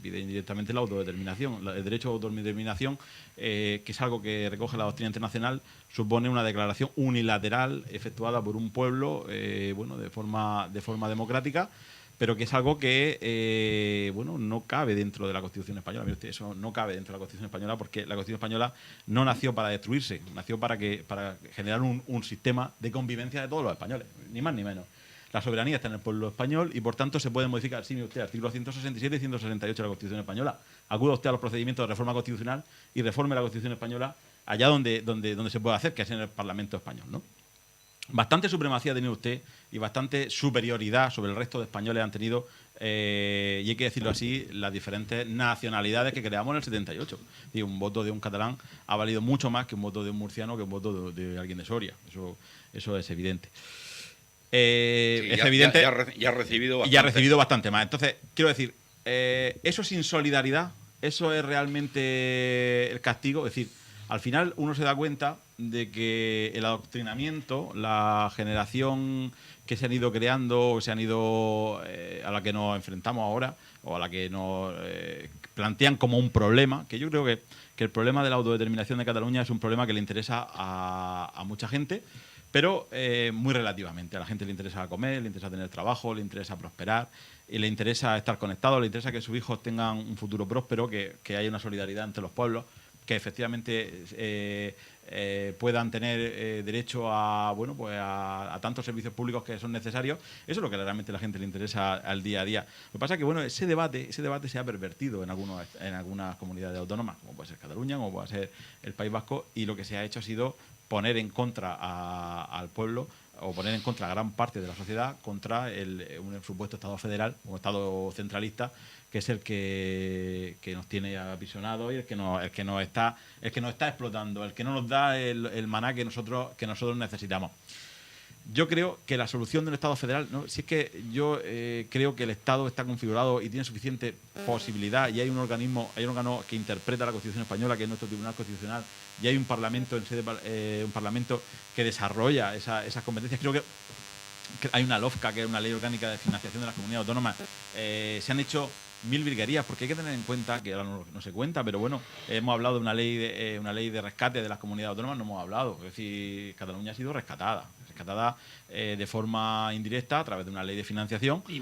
Speaker 6: Piden directamente la autodeterminación. El derecho a autodeterminación, que es algo que recoge la doctrina internacional, supone una declaración unilateral efectuada por un pueblo, de forma democrática, pero que es algo que no cabe dentro de la Constitución española. Mire usted, eso no cabe dentro de la Constitución española, porque la Constitución española no nació para destruirse, nació para generar un sistema de convivencia de todos los españoles, ni más ni menos. La soberanía está en el pueblo español y, por tanto, se puede modificar, sí, mire usted, artículos 167 y 168 de la Constitución española. Acuda usted a los procedimientos de reforma constitucional y reforme la Constitución española allá donde se puede hacer, que es en el Parlamento español, ¿no? Bastante supremacía ha tenido usted y bastante superioridad sobre el resto de españoles han tenido, y hay que decirlo así, las diferentes nacionalidades que creamos en el 78. Y un voto de un catalán ha valido mucho más que un voto de un murciano, que un voto de alguien de Soria. Eso es evidente.
Speaker 2: Sí,
Speaker 6: es
Speaker 2: ya,
Speaker 6: evidente.
Speaker 2: ya ha recibido bastante.
Speaker 6: Y ha recibido bastante más. Entonces, quiero decir, eso es insolidaridad, eso es realmente el castigo. Es decir, al final uno se da cuenta de que el adoctrinamiento, la generación que se han ido creando, que se han ido a la que nos enfrentamos ahora, o a la que nos plantean como un problema, que yo creo que el problema de la autodeterminación de Cataluña es un problema que le interesa a mucha gente, pero muy relativamente. A la gente le interesa comer, le interesa tener trabajo, le interesa prosperar, y le interesa estar conectado, le interesa que sus hijos tengan un futuro próspero, que haya una solidaridad entre los pueblos, que efectivamente puedan tener derecho a a tantos servicios públicos que son necesarios. Eso es lo que realmente a la gente le interesa al día a día. Lo que pasa es que ese debate se ha pervertido en algunas comunidades autónomas, como puede ser Cataluña, como puede ser el País Vasco, y lo que se ha hecho ha sido poner en contra al pueblo, o poner en contra a gran parte de la sociedad contra un supuesto Estado federal, un Estado centralista, que es el que nos tiene aprisionados y el que nos está explotando, el que no nos da el maná que nosotros necesitamos. Yo creo que la solución del Estado federal, ¿no? Si es que yo creo que el Estado está configurado y tiene suficiente posibilidad, y hay un órgano que interpreta la Constitución española, que es nuestro Tribunal Constitucional, y hay un Parlamento un Parlamento que desarrolla esas competencias. Creo que hay una LOFCA, que es una ley orgánica de financiación de las comunidades autónomas. Se han hecho 1000 virguerías, porque hay que tener en cuenta, que ahora no se cuenta, pero bueno, hemos hablado de una ley de rescate de las comunidades autónomas, no hemos hablado. Es decir, Cataluña ha sido rescatada de forma indirecta a través de una ley de financiación, y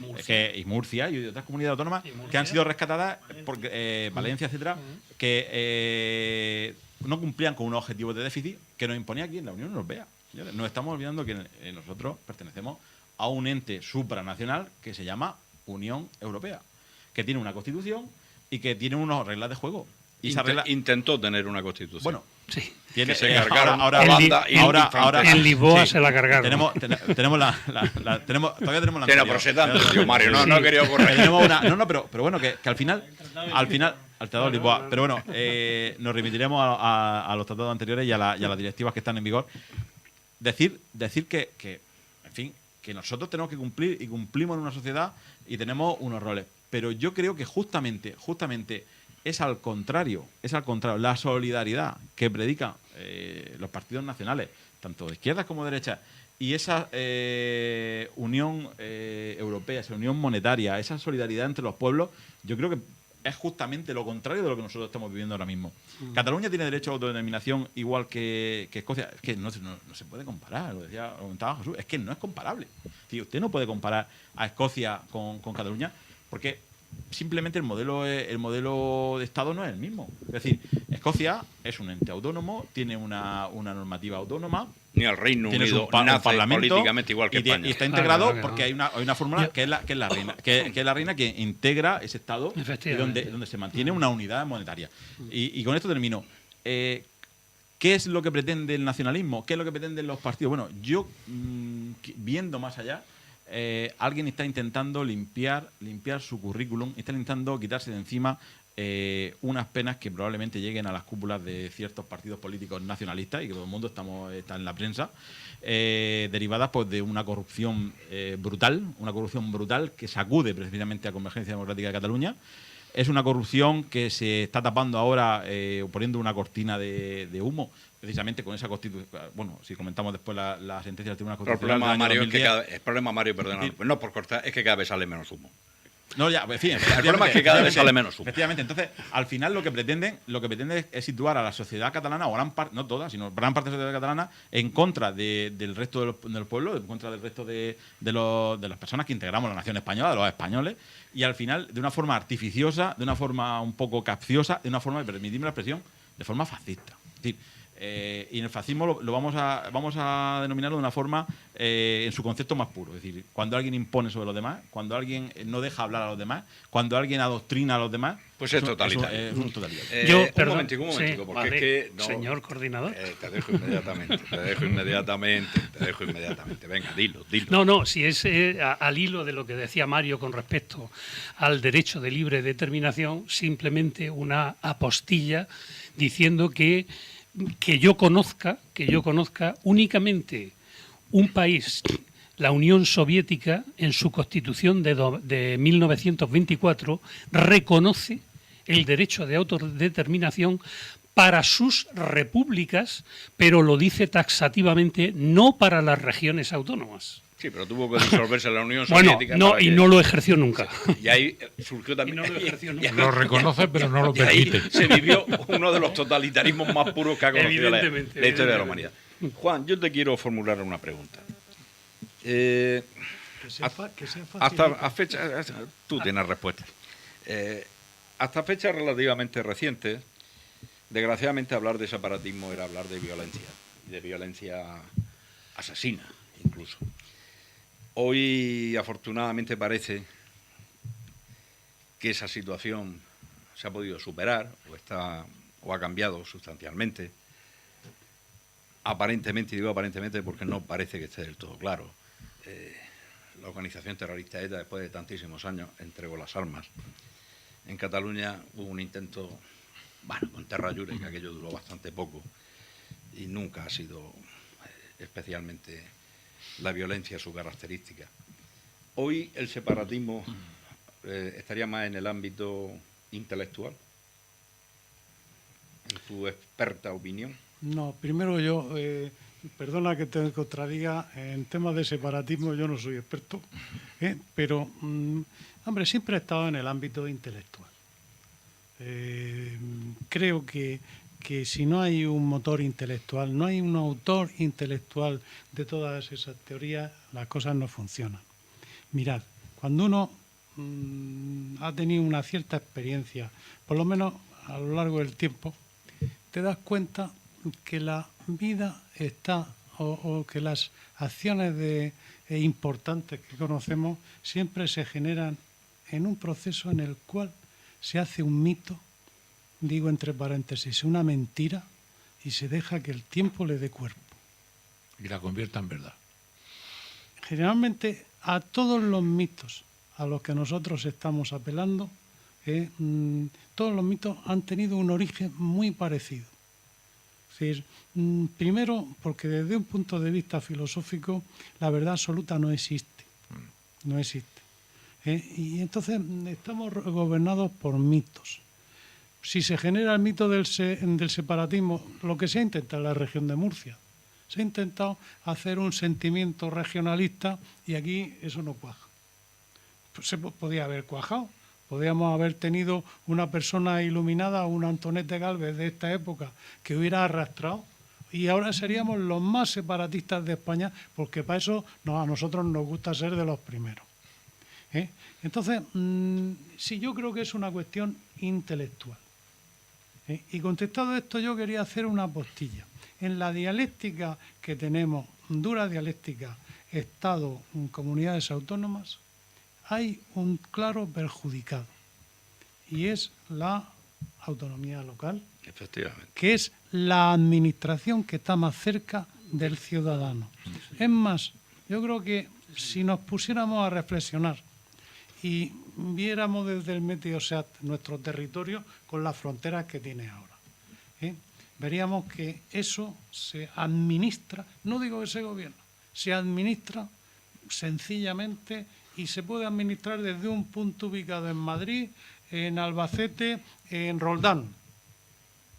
Speaker 6: Murcia y otras comunidades autónomas que han sido rescatadas, porque Valencia, etcétera, que no cumplían con unos objetivos de déficit que nos imponía aquí en la Unión Europea. Señores, nos estamos olvidando que nosotros pertenecemos a un ente supranacional que se llama Unión Europea, que tiene una constitución y que tiene unas reglas de juego. Y
Speaker 2: intentó tener una constitución.
Speaker 6: Bueno,
Speaker 3: sí.
Speaker 2: Que se cargaron
Speaker 3: en Lisboa se la cargaron.
Speaker 6: Todavía tenemos la
Speaker 2: pero se tanto, tío Mario, no quería ocurrir.
Speaker 6: Pero bueno, que al final al Tratado de Lisboa. Pero bueno, nos remitiremos a los tratados anteriores y a las directivas que están en vigor. Decir que, en fin, que nosotros tenemos que cumplir, y cumplimos en una sociedad y tenemos unos roles. Pero yo creo que justamente es al contrario, la solidaridad que predican los partidos nacionales, tanto de izquierdas como de derechas, y esa unión europea, esa unión monetaria, esa solidaridad entre los pueblos, yo creo que es justamente lo contrario de lo que nosotros estamos viviendo ahora mismo. Cataluña tiene derecho a autodeterminación igual que Escocia. Es que no se puede comparar, lo comentaba Jesús, es que no es comparable. Sí, usted no puede comparar a Escocia con Cataluña, porque simplemente el modelo de Estado no es el mismo. Es decir, Escocia es un ente autónomo, tiene una normativa autónoma.
Speaker 2: Ni el Reino Unido
Speaker 6: nace
Speaker 2: políticamente igual que España.
Speaker 6: Y está integrado porque hay una fórmula que es la reina, que es la reina que integra ese Estado y donde se mantiene una unidad monetaria. Y con esto termino. ¿Qué es lo que pretende el nacionalismo? ¿Qué es lo que pretenden los partidos? Bueno, yo, viendo más allá, alguien está intentando limpiar su currículum, está intentando quitarse de encima unas penas que probablemente lleguen a las cúpulas de ciertos partidos políticos nacionalistas, y que todo el mundo está en la prensa, derivadas pues de una corrupción brutal que sacude precisamente a Convergencia Democrática de Cataluña. Es una corrupción que se está tapando ahora, poniendo una cortina de humo, precisamente con esa constitución. Bueno, si comentamos después la sentencia del Tribunal Constitucional.
Speaker 2: El problema, Mario, perdona, no por cortar, es que cada vez sale menos humo.
Speaker 6: No, ya, en fin,
Speaker 2: el problema es que cada vez sale menos humo.
Speaker 6: Efectivamente, entonces, al final lo que pretenden es situar a la sociedad catalana, o gran parte, no toda, sino gran parte de la sociedad catalana, en contra del resto del pueblo, en contra del resto de las personas que integramos la nación española, de los españoles, y al final, de una forma artificiosa, de una forma un poco capciosa, de una forma, permitidme la expresión, de forma fascista. Es decir, Y en el fascismo lo vamos a denominarlo de una forma en su concepto más puro. Es decir, cuando alguien impone sobre los demás, cuando alguien no deja hablar a los demás, cuando alguien adoctrina a los demás,
Speaker 2: pues es totalitario.
Speaker 6: Es un totalitario.
Speaker 2: Un momentico,
Speaker 3: sí,
Speaker 2: porque
Speaker 3: vale,
Speaker 2: es que... No,
Speaker 3: señor coordinador.
Speaker 2: Te dejo inmediatamente. Venga, dilo.
Speaker 3: No, si es al hilo de lo que decía Mario con respecto al derecho de libre determinación, simplemente una apostilla diciendo que yo conozca únicamente un país, la Unión Soviética, en su Constitución de 1924, reconoce el derecho de autodeterminación para sus repúblicas, pero lo dice taxativamente, no para las regiones autónomas.
Speaker 2: Sí, pero tuvo que disolverse la Unión
Speaker 3: Bueno,
Speaker 2: Soviética.
Speaker 3: y no lo ejerció nunca.
Speaker 2: Y ahí surgió también...
Speaker 4: Lo reconoce, pero no lo
Speaker 2: Y ahí
Speaker 4: permite.
Speaker 2: se vivió uno de los totalitarismos más puros que ha conocido la historia de la humanidad. Juan, yo te quiero formular una pregunta.
Speaker 5: Que sea
Speaker 2: Hasta fecha, tú tienes respuesta. Hasta fechas relativamente recientes, desgraciadamente hablar de separatismo era hablar de violencia, y de violencia asesina incluso. Hoy, afortunadamente, parece que esa situación se ha podido superar o ha cambiado sustancialmente. Aparentemente, y digo aparentemente porque no parece que esté del todo claro. La organización terrorista ETA, después de tantísimos años, entregó las armas. En Cataluña hubo un intento, con Terra Jure, que aquello duró bastante poco, y nunca ha sido especialmente la violencia su característica. Hoy el separatismo estaría más en el ámbito intelectual, en tu experta opinión.
Speaker 5: No, primero yo, perdona que te contradiga, en temas de separatismo yo no soy experto, pero, hombre, siempre he estado en el ámbito intelectual. Creo que si no hay un motor intelectual, no hay un autor intelectual de todas esas teorías, las cosas no funcionan. Mirad, cuando uno ha tenido una cierta experiencia, por lo menos a lo largo del tiempo, te das cuenta que la vida está, o que las acciones importantes que conocemos siempre se generan en un proceso en el cual se hace un mito, digo entre paréntesis, una mentira, y se deja que el tiempo le dé cuerpo.
Speaker 4: Y la convierta en verdad.
Speaker 5: Generalmente a todos los mitos a los que nosotros estamos apelando, todos los mitos han tenido un origen muy parecido. Es decir, primero, porque desde un punto de vista filosófico la verdad absoluta no existe. No existe. Y entonces estamos gobernados por mitos. Si se genera el mito del separatismo, lo que se ha intentado en la región de Murcia, se ha intentado hacer un sentimiento regionalista y aquí eso no cuaja. Pues se podía haber cuajado, podíamos haber tenido una persona iluminada, un Antonete Gálvez de esta época que hubiera arrastrado, y ahora seríamos los más separatistas de España, porque para eso a nosotros nos gusta ser de los primeros. Entonces, sí, yo creo que es una cuestión intelectual. Y contestado esto, yo quería hacer una postilla. En la dialéctica que tenemos, dura dialéctica, Estado, comunidades autónomas, hay un claro perjudicado, y es la autonomía local,
Speaker 2: Efectivamente.
Speaker 5: que es la administración que está más cerca del ciudadano. Es más, yo creo que si nos pusiéramos a reflexionar y viéramos desde el Meteosat nuestro territorio con las fronteras que tiene ahora, veríamos que eso se administra, no digo que se gobierna, se administra sencillamente, y se puede administrar desde un punto ubicado en Madrid, en Albacete, en Roldán.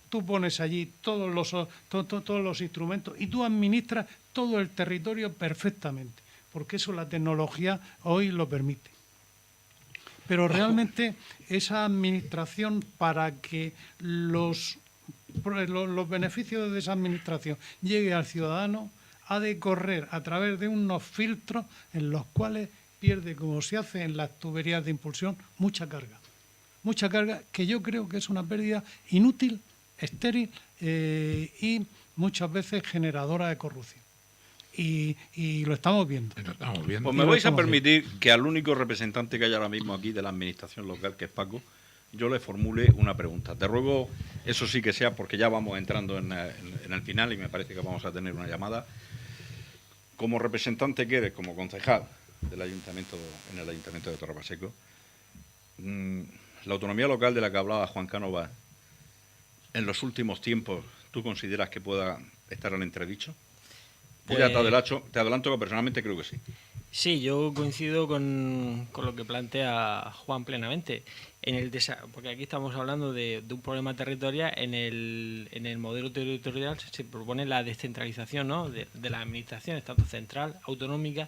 Speaker 5: Tú pones allí todos los instrumentos y tú administras todo el territorio perfectamente, porque eso la tecnología hoy lo permite. Pero realmente esa administración, para que los beneficios de esa administración lleguen al ciudadano, ha de correr a través de unos filtros en los cuales pierde, como se hace en las tuberías de impulsión, mucha carga. Mucha carga que yo creo que es una pérdida inútil, estéril y muchas veces generadora de corrupción. Y lo estamos viendo.
Speaker 2: Pues me vais a permitir que al único representante que hay ahora mismo aquí de la administración local, que es Paco, yo le formule una pregunta. Te ruego, eso sí que sea, porque ya vamos entrando en el final y me parece que vamos a tener una llamada. Como representante que eres, como concejal del ayuntamiento, en el ayuntamiento de Torre Pacheco, la autonomía local de la que hablaba Juan Cánovas, en los últimos tiempos, ¿tú consideras que pueda estar en entredicho? Pues ya te adelanto que personalmente creo que sí.
Speaker 7: Sí, yo coincido con lo que plantea Juan plenamente. Porque aquí estamos hablando de un problema territorial. En el modelo territorial se propone la descentralización, ¿no?, de las administraciones, tanto central, autonómica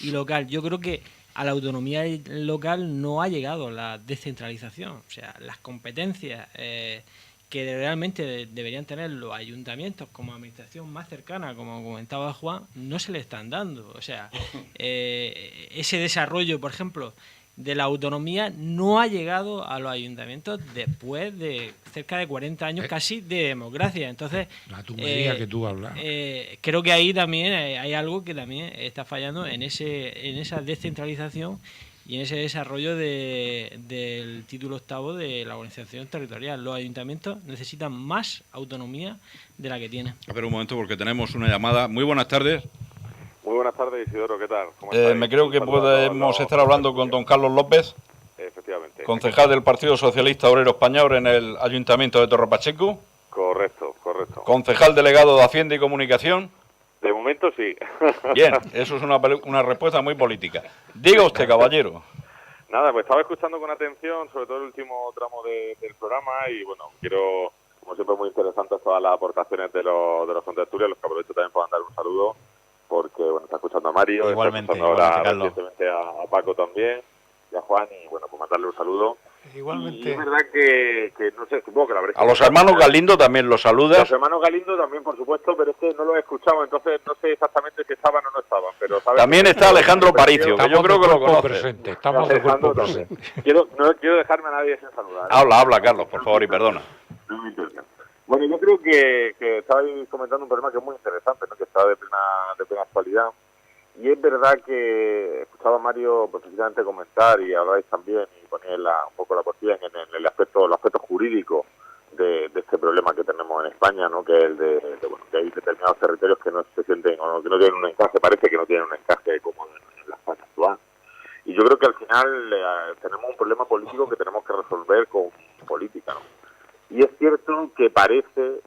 Speaker 7: y local. Yo creo que a la autonomía local no ha llegado la descentralización. O sea, las competencias que realmente deberían tener los ayuntamientos como administración más cercana, como comentaba Juan, no se le están dando. O sea, ese desarrollo, por ejemplo, de la autonomía no ha llegado a los ayuntamientos después de cerca de 40 años casi de democracia. Entonces,
Speaker 4: la tubería que tú hablas.
Speaker 7: Creo que ahí también hay algo que también está fallando en esa descentralización y en ese desarrollo del título octavo de la organización territorial. Los ayuntamientos necesitan más autonomía de la que tienen.
Speaker 2: A ver un momento, porque tenemos una llamada. Muy buenas tardes.
Speaker 8: Muy buenas tardes, Isidoro, ¿qué tal? ¿Cómo estáis?
Speaker 2: Me creo que podemos estar hablando con don Carlos López,
Speaker 8: efectivamente,
Speaker 2: concejal del Partido Socialista Obrero Español en el Ayuntamiento de Torre Pacheco.
Speaker 8: Correcto.
Speaker 2: Concejal delegado de Hacienda y Comunicación.
Speaker 8: De momento sí.
Speaker 2: Bien, eso es una respuesta muy política. Diga usted, caballero.
Speaker 8: Nada, pues estaba escuchando con atención, sobre todo el último tramo del programa, y bueno, quiero, como siempre, muy interesantes todas las aportaciones de los contertulios, los que aprovecho también para mandar un saludo, porque bueno, está escuchando a Mario,
Speaker 6: igualmente,
Speaker 8: está escuchando ahora
Speaker 6: Carlos.
Speaker 8: recientemente a Paco también, y a Juan, y bueno, pues mandarle un saludo.
Speaker 5: Igualmente.
Speaker 8: Y es verdad que no sé, supongo que la habréis
Speaker 2: A los hermanos Galindo también los saludas.
Speaker 8: Los hermanos Galindo también, por supuesto, pero es que no los he escuchado, entonces no sé exactamente si estaban o no estaban. Pero
Speaker 2: también está Alejandro Paricio, que yo creo que lo conoce.
Speaker 4: Estamos de cuerpo presente.
Speaker 8: No quiero dejarme a nadie sin saludar.
Speaker 2: Habla, Carlos, por favor, y perdona.
Speaker 8: No me interesa. Bueno, yo creo que estabais comentando un problema que es muy interesante, ¿no?, que está de plena actualidad. Y es verdad que escuchaba a Mario precisamente comentar, y habláis también, y ponéis un poco la cuestión en el aspecto jurídico de este problema que tenemos en España, ¿no?, que es el de que hay determinados territorios que no se sienten, o que no tienen un encaje, parece que no tienen un encaje como en la España actual. Y yo creo que al final tenemos un problema político que tenemos que resolver con política, ¿no? Y es cierto que parece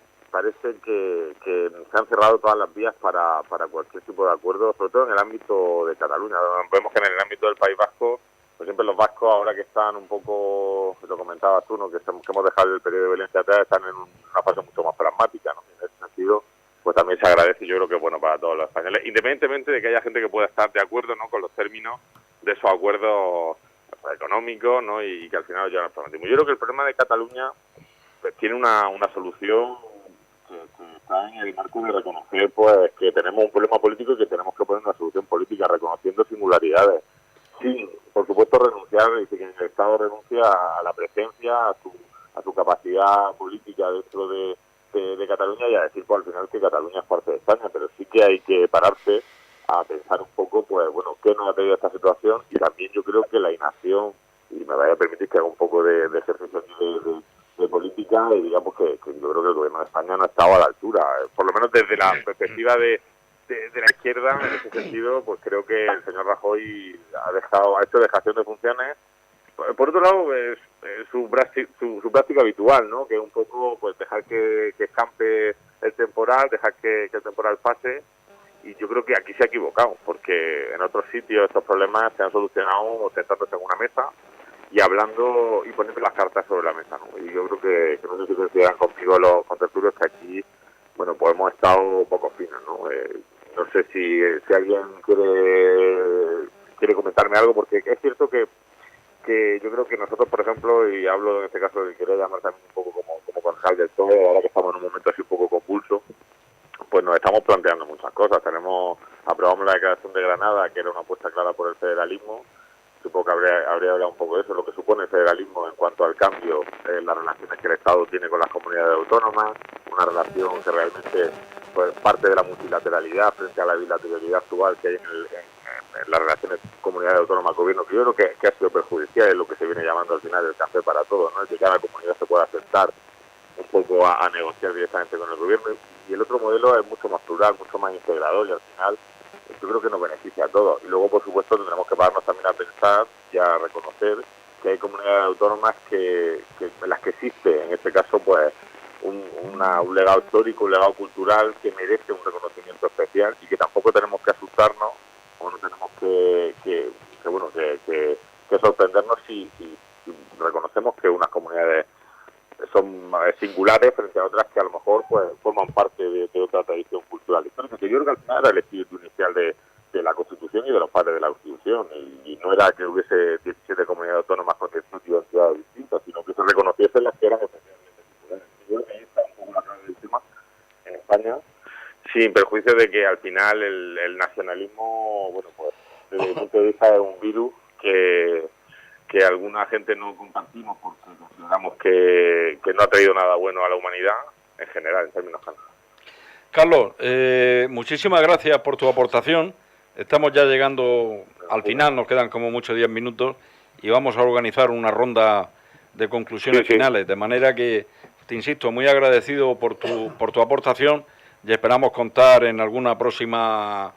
Speaker 8: que se han cerrado todas las vías para cualquier tipo de acuerdo, sobre todo en el ámbito de Cataluña. Vemos que en el ámbito del País Vasco, por ejemplo, los vascos, ahora que están un poco, lo comentabas tú, ¿no?, que hemos dejado el periodo de violencia atrás, están en una fase mucho más pragmática, ¿no? En ese sentido, pues también se agradece, y yo creo que es bueno para todos los españoles, independientemente de que haya gente que pueda estar de acuerdo, ¿no?, con los términos de esos acuerdos económicos, ¿no?, y que al final llevan al pragmatismo. Yo creo que el problema de Cataluña pues tiene una solución que está en el marco de reconocer pues que tenemos un problema político y que tenemos que poner una solución política reconociendo singularidades, sin, por supuesto, renunciar, y que el Estado renuncia a la presencia, a su capacidad política dentro de Cataluña, y a decir pues, al final que Cataluña es parte de España, pero sí que hay que pararse a pensar un poco, pues bueno, qué nos ha traído esta situación, y también yo creo que la inacción, y me vaya a permitir que haga un poco de ejercicio de política, y digamos que yo creo que el gobierno de España no ha estado a la altura, por lo menos desde la perspectiva de la izquierda. En ese sentido, pues creo que el señor Rajoy ha hecho dejación de funciones. Por otro lado, es su práctica habitual, ¿no?, que es un poco pues dejar que escampe el temporal, dejar que el temporal pase, y yo creo que aquí se ha equivocado, porque en otros sitios estos problemas se han solucionado sentándose en una mesa y hablando y poniendo las cartas sobre la mesa, ¿no? Y yo creo que no sé si coincidirán conmigo los contertulios que aquí, bueno, pues hemos estado poco finos, ¿no? No sé si alguien quiere comentarme algo, porque es cierto que yo creo que nosotros, por ejemplo, y hablo en este caso de que quería llamar también un poco como concejal del PSOE, ahora que estamos en un momento así un poco convulso, pues nos estamos planteando muchas cosas. Aprobamos la declaración de Granada, que era una apuesta clara por el federalismo, supongo que habría hablado un poco de eso, lo que supone el federalismo en cuanto al cambio en las relaciones que el Estado tiene con las comunidades autónomas, una relación que realmente pues parte de la multilateralidad frente a la bilateralidad actual que hay en las relaciones comunidades autónomas gobierno, que yo creo que ha sido perjudicial, es lo que se viene llamando al final el café para todos, ¿no? Es que cada comunidad se pueda sentar un poco a negociar directamente con el gobierno, y el otro modelo es mucho más plural, mucho más integrador, y al final yo creo que nos beneficia a todos. Y luego, por supuesto, tendremos que pararnos también a pensar y a reconocer que hay comunidades autónomas que en las que existe, en este caso, pues un legado histórico, un legado cultural que merece un reconocimiento especial, y que tampoco tenemos que asustarnos o no tenemos que sorprendernos si reconocemos que unas comunidades son singulares frente a otras que a lo mejor pues forman parte de otra tradición cultural histórica, que yo creo que al final era el espíritu inicial de la Constitución y de los padres de la Constitución, y no era que hubiese 17 comunidades autónomas con estatus y identidades distintas, sino que se reconociesen las que eran especialmente singulares. Yo creo que ahí está un poco la clave del tema en España, sin perjuicio de que al final el nacionalismo, bueno, pues desde mi punto de vista es un virus que alguna gente no compartimos porque consideramos que no ha traído nada bueno a la humanidad en general, en términos generales.
Speaker 2: Carlos, muchísimas gracias por tu aportación. Estamos ya llegando al final, nos quedan como mucho 10 minutos y vamos a organizar una ronda de conclusiones finales, de manera que, te insisto, muy agradecido por tu aportación y esperamos contar en alguna próxima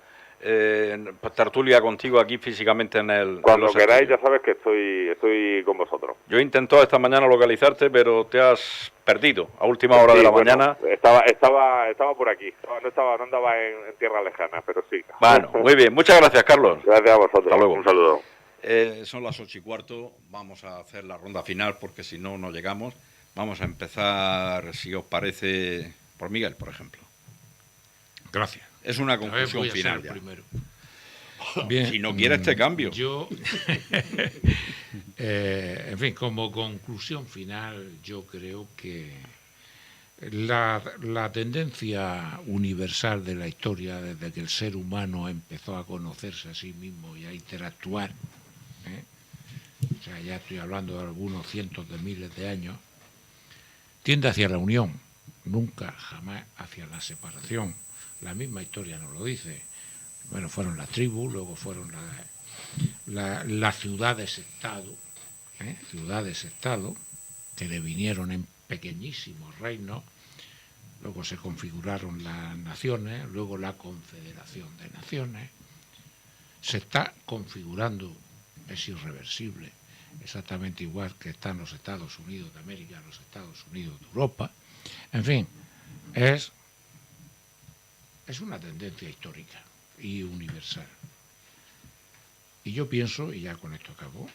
Speaker 2: tertulia contigo aquí físicamente en el...
Speaker 8: Cuando queráis, ya sabes que estoy con vosotros.
Speaker 2: Yo he intentado esta mañana localizarte, pero te has perdido a última hora de la mañana.
Speaker 8: Estaba por aquí, no andaba en tierra lejana, pero sí.
Speaker 2: Bueno, muy bien, muchas gracias, Carlos.
Speaker 8: Gracias a vosotros.
Speaker 2: Hasta luego.
Speaker 8: Un saludo.
Speaker 2: Son las 8:15, vamos a hacer la ronda final porque si no, no llegamos. Vamos a empezar, si os parece, por Miguel, por ejemplo.
Speaker 4: Gracias.
Speaker 2: Es una conclusión final ya.
Speaker 4: Primero. Bien,
Speaker 2: si no quieres te cambio.
Speaker 4: Yo, en fin, como conclusión final, yo creo que la tendencia universal de la historia, desde que el ser humano empezó a conocerse a sí mismo y a interactuar, o sea, ya estoy hablando de algunos cientos de miles de años, tiende hacia la unión, nunca, jamás hacia la separación. La misma historia nos lo dice. Bueno, fueron las tribus, luego fueron las ciudades-estado, ciudades-estado, que le vinieron en pequeñísimos reinos, luego se configuraron las naciones, luego la Confederación de Naciones. Se está configurando, es irreversible, exactamente igual que están los Estados Unidos de América, los Estados Unidos de Europa. En fin, es una tendencia histórica y universal. Y yo pienso, y ya con esto acabo,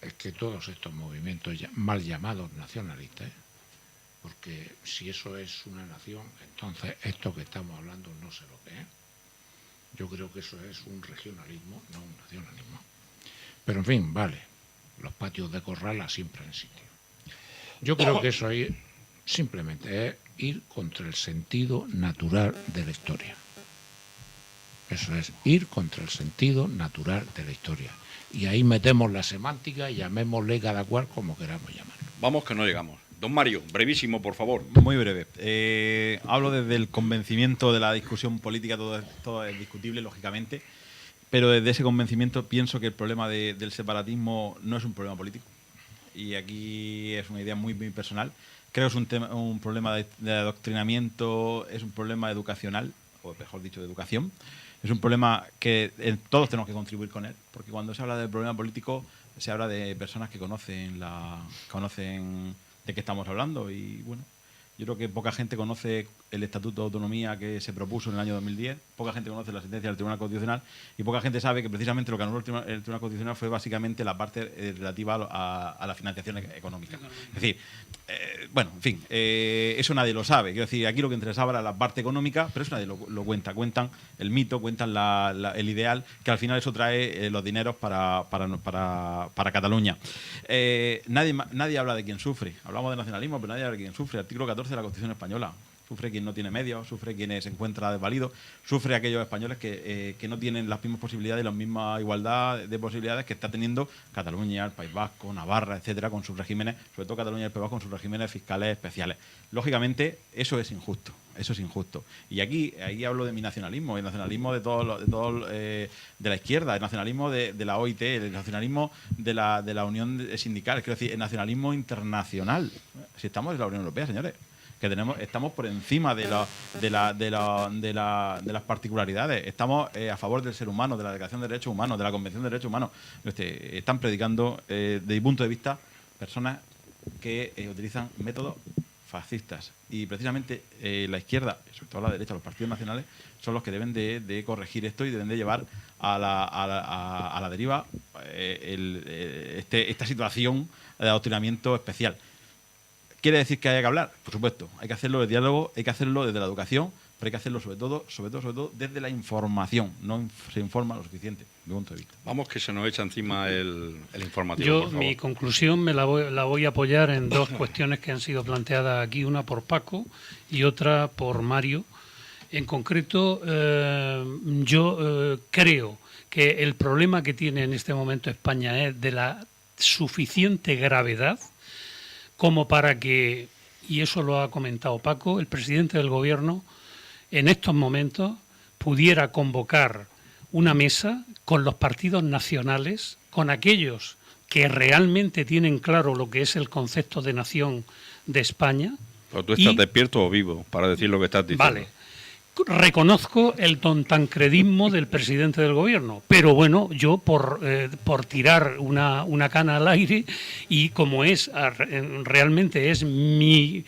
Speaker 4: es que todos estos movimientos mal llamados nacionalistas, porque si eso es una nación, entonces esto que estamos hablando no sé lo que es. Yo creo que eso es un regionalismo, no un nacionalismo. Pero en fin, vale, los patios de corral siempre han existido. Yo creo que eso ahí simplemente es ir contra el sentido natural de la historia. Eso es, ir contra el sentido natural de la historia. Y ahí metemos la semántica y llamémosle cada cual como queramos llamarlo.
Speaker 2: Vamos que no llegamos. Don Mario, brevísimo, por favor.
Speaker 6: Muy breve. Hablo desde el convencimiento de la discusión política, todo es discutible, lógicamente, pero desde ese convencimiento pienso que el problema del separatismo no es un problema político. Y aquí es una idea muy, muy personal. Creo que es un problema de adoctrinamiento, es un problema educacional, o mejor dicho, de educación. Es un problema que todos tenemos que contribuir con él, porque cuando se habla del problema político se habla de personas que conocen de qué estamos hablando. Y bueno, yo creo que poca gente conoce el Estatuto de Autonomía que se propuso en el año 2010, poca gente conoce la sentencia del Tribunal Constitucional y poca gente sabe que precisamente lo que anuló el Tribunal Constitucional fue básicamente la parte relativa a la financiación económica. Es decir, bueno, en fin, eso nadie lo sabe. Quiero decir, aquí lo que interesaba era la parte económica, pero eso nadie lo cuenta. Cuentan el mito, cuentan el ideal, que al final eso trae los dineros para Cataluña. Nadie habla de quién sufre. Hablamos de nacionalismo, pero nadie habla de quién sufre. Artículo 14 de la Constitución Española. sufre quien no tiene medios, sufre quien se encuentra desvalido, sufre aquellos españoles que no tienen las mismas posibilidades, la misma igualdad de posibilidades que está teniendo Cataluña, el País Vasco, Navarra, etcétera, con sus regímenes, sobre todo Cataluña y el País Vasco, con sus regímenes fiscales especiales. Lógicamente, eso es injusto. Eso es injusto. Y aquí hablo de mi nacionalismo, el nacionalismo de la izquierda, el nacionalismo de la OIT, el nacionalismo de la Unión Sindical, quiero decir, el nacionalismo internacional. Si estamos en la Unión Europea, señores, que estamos por encima de las particularidades, estamos a favor del ser humano, de la Declaración de Derechos Humanos, de la Convención de Derechos Humanos. Están predicando, desde mi punto de vista, personas que utilizan métodos fascistas, y precisamente la izquierda, sobre todo la derecha, los partidos nacionales, son los que deben de corregir esto y deben de llevar a la deriva esta situación de adoctrinamiento especial. ¿Quiere decir que haya que hablar? Por supuesto, hay que hacerlo de diálogo, hay que hacerlo desde la educación, pero hay que hacerlo sobre todo desde la información. No se informa lo suficiente, de mi punto de vista.
Speaker 2: Vamos, que se nos echa encima el informativo, por favor.
Speaker 3: Mi conclusión la voy a apoyar en dos cuestiones que han sido planteadas aquí, una por Paco y otra por Mario. En concreto, yo creo que el problema que tiene en este momento España es de la suficiente gravedad como para que, y eso lo ha comentado Paco, el presidente del Gobierno en estos momentos pudiera convocar una mesa con los partidos nacionales, con aquellos que realmente tienen claro lo que es el concepto de nación de España.
Speaker 2: ¿Pero tú estás despierto o vivo para decir lo que estás diciendo?
Speaker 3: Vale. Reconozco el tontancredismo del presidente del Gobierno, pero bueno, yo por tirar una cana al aire, y como realmente es mi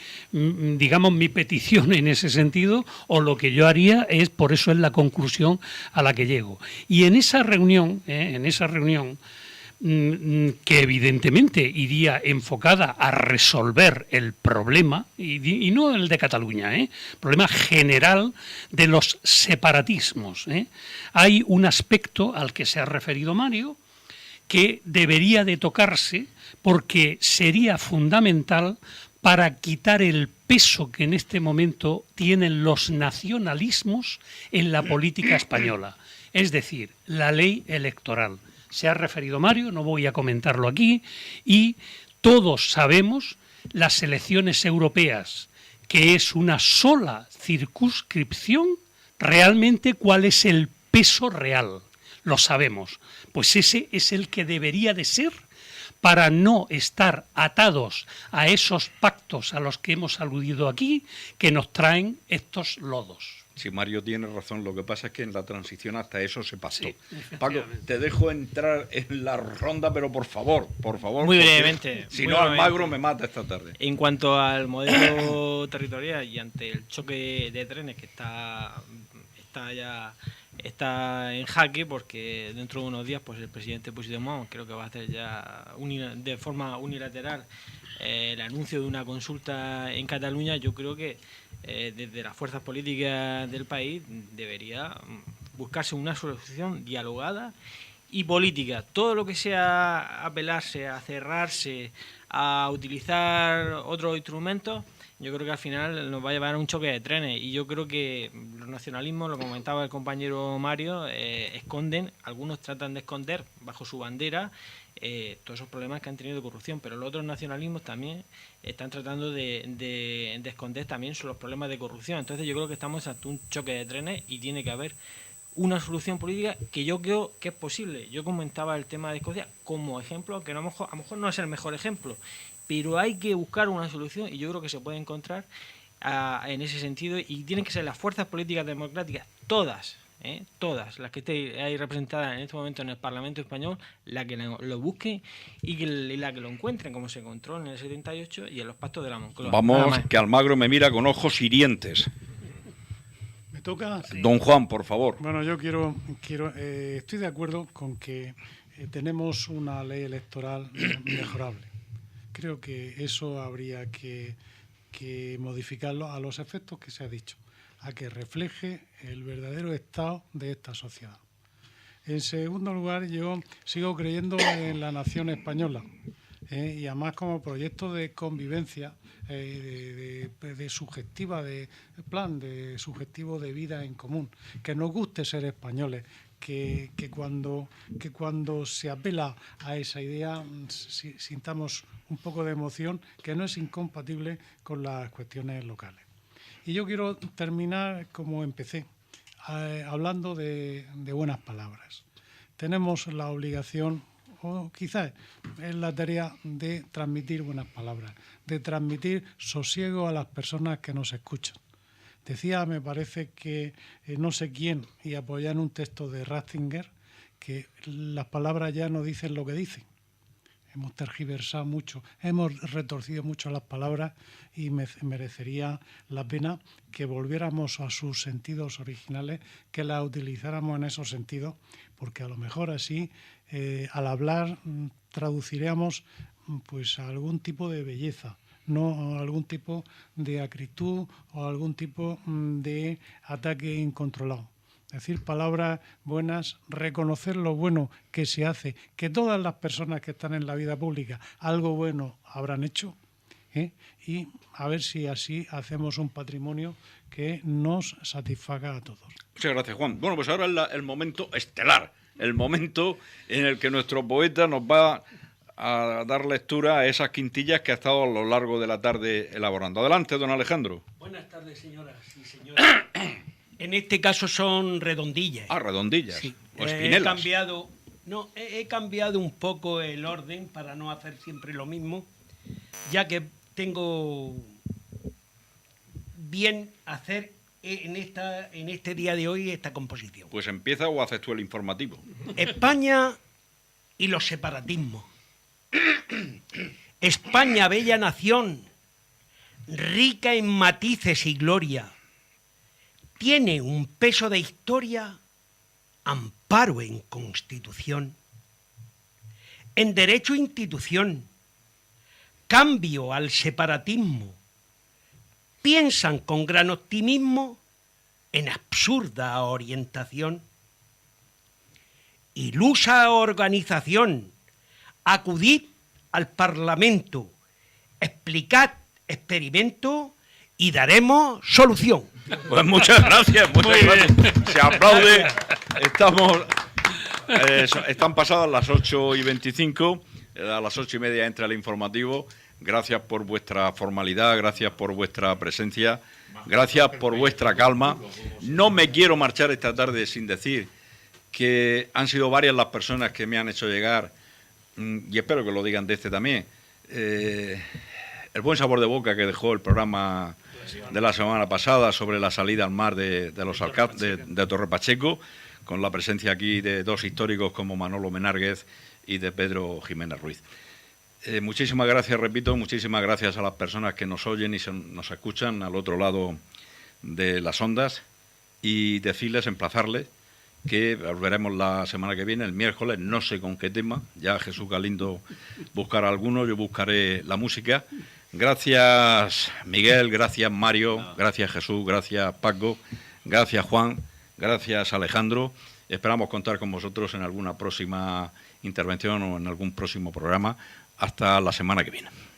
Speaker 3: petición en ese sentido, o lo que yo haría es, por eso es la conclusión a la que llego. Y en esa reunión, que evidentemente iría enfocada a resolver el problema, y no el de Cataluña, problema general de los separatismos. Hay un aspecto al que se ha referido Mario que debería de tocarse porque sería fundamental para quitar el peso que en este momento tienen los nacionalismos en la política española, es decir, la ley electoral. Se ha referido Mario, no voy a comentarlo aquí, y todos sabemos las elecciones europeas, que es una sola circunscripción, realmente cuál es el peso real, lo sabemos. Pues ese es el que debería de ser para no estar atados a esos pactos a los que hemos aludido aquí, que nos traen estos lodos.
Speaker 2: Si Mario tiene razón, lo que pasa es que en la transición hasta eso se pasó.
Speaker 3: Sí,
Speaker 2: Paco, te dejo entrar en la ronda, pero por favor.
Speaker 7: Muy brevemente.
Speaker 2: Si no, Almagro me mata esta tarde.
Speaker 7: En cuanto al modelo territorial y ante el choque de trenes que está en jaque, porque dentro de unos días pues el presidente Puigdemont creo que va a hacer ya de forma unilateral el anuncio de una consulta en Cataluña. Yo creo que desde las fuerzas políticas del país debería buscarse una solución dialogada y política. Todo lo que sea apelarse a cerrarse, a utilizar otros instrumentos, yo creo que al final nos va a llevar a un choque de trenes. Y yo creo que los nacionalismos, lo comentaba el compañero Mario, esconden, algunos tratan de esconder bajo su bandera todos esos problemas que han tenido de corrupción, pero los otros nacionalismos también están tratando de esconder también los problemas de corrupción. Entonces yo creo que estamos ante un choque de trenes y tiene que haber una solución política que yo creo que es posible. Yo comentaba el tema de Escocia como ejemplo, que a lo mejor no es el mejor ejemplo, pero hay que buscar una solución y yo creo que se puede encontrar en ese sentido, y tienen que ser las fuerzas políticas democráticas, todas las que estén ahí representadas en este momento en el Parlamento español, la que lo busquen y la que lo encuentren, como se encontró en el 78 y en los pactos de la Moncloa.
Speaker 2: Vamos, que Almagro me mira con ojos hirientes.
Speaker 5: ¿Me toca?
Speaker 2: Sí. Don Juan, por favor.
Speaker 5: Bueno, yo quiero estoy de acuerdo con que tenemos una ley electoral mejorable. Creo que eso habría que modificarlo a los efectos que se ha dicho, a que refleje el verdadero estado de esta sociedad. En segundo lugar, yo sigo creyendo en la nación española. y además como proyecto de convivencia, de subjetiva, de plan, de subjetivo de vida en común, que nos guste ser españoles, que cuando se apela a esa idea sintamos un poco de emoción, que no es incompatible con las cuestiones locales. Y yo quiero terminar como empecé, hablando de buenas palabras. Tenemos la obligación, o quizás es la tarea, de transmitir buenas palabras, de transmitir sosiego a las personas que nos escuchan. Decía, me parece que no sé quién, y apoya en un texto de Ratzinger, que las palabras ya no dicen lo que dicen. Hemos tergiversado mucho, hemos retorcido mucho las palabras y merecería la pena que volviéramos a sus sentidos originales, que las utilizáramos en esos sentidos, porque a lo mejor así, al hablar, traduciríamos pues algún tipo de belleza, no algún tipo de acritud o algún tipo de ataque incontrolado. Decir palabras buenas, reconocer lo bueno que se hace, que todas las personas que están en la vida pública algo bueno habrán hecho, y a ver si así hacemos un patrimonio que nos satisfaga a todos.
Speaker 2: Muchas gracias, Juan. Bueno, pues ahora es el momento estelar, el momento en el que nuestro poeta nos va a dar lectura a esas quintillas que ha estado a lo largo de la tarde elaborando. Adelante, don Alejandro.
Speaker 9: Buenas tardes, señoras y señores. En este caso son redondillas.
Speaker 2: Ah, redondillas.
Speaker 9: Sí.
Speaker 2: O espinelas.
Speaker 9: He cambiado un poco el orden para no hacer siempre lo mismo, ya que tengo bien hacer en este día de hoy esta composición.
Speaker 2: Pues empieza o haces tú el informativo.
Speaker 9: España y los separatismos. España, bella nación, rica en matices y gloria, tiene un peso de historia, amparo en Constitución, en derecho institución, cambio al separatismo, piensan con gran optimismo en absurda orientación, ilusa organización, acudid al Parlamento, explicad experimento y daremos solución.
Speaker 2: Pues muchas gracias, muchas gracias. Se aplaude. Están pasadas las 8:25, a las 8:30 entra el informativo. Gracias por vuestra formalidad, gracias por vuestra presencia, gracias por vuestra calma. No me quiero marchar esta tarde sin decir que han sido varias las personas que me han hecho llegar, y espero que lo digan de este también, el buen sabor de boca que dejó el programa de la semana pasada sobre la salida al mar de los alcaldes de Torre Pacheco, con la presencia aquí de dos históricos como Manolo Menárguez y de Pedro Jiménez Ruiz. Muchísimas gracias, repito, muchísimas gracias a las personas que nos oyen y nos escuchan al otro lado de las ondas, y decirles, emplazarles, que volveremos la semana que viene, el miércoles, no sé con qué tema, ya Jesús Galindo buscará alguno, yo buscaré la música. Gracias Miguel, gracias Mario, gracias Jesús, gracias Paco, gracias Juan, gracias Alejandro. Esperamos contar con vosotros en alguna próxima intervención o en algún próximo programa. Hasta la semana que viene.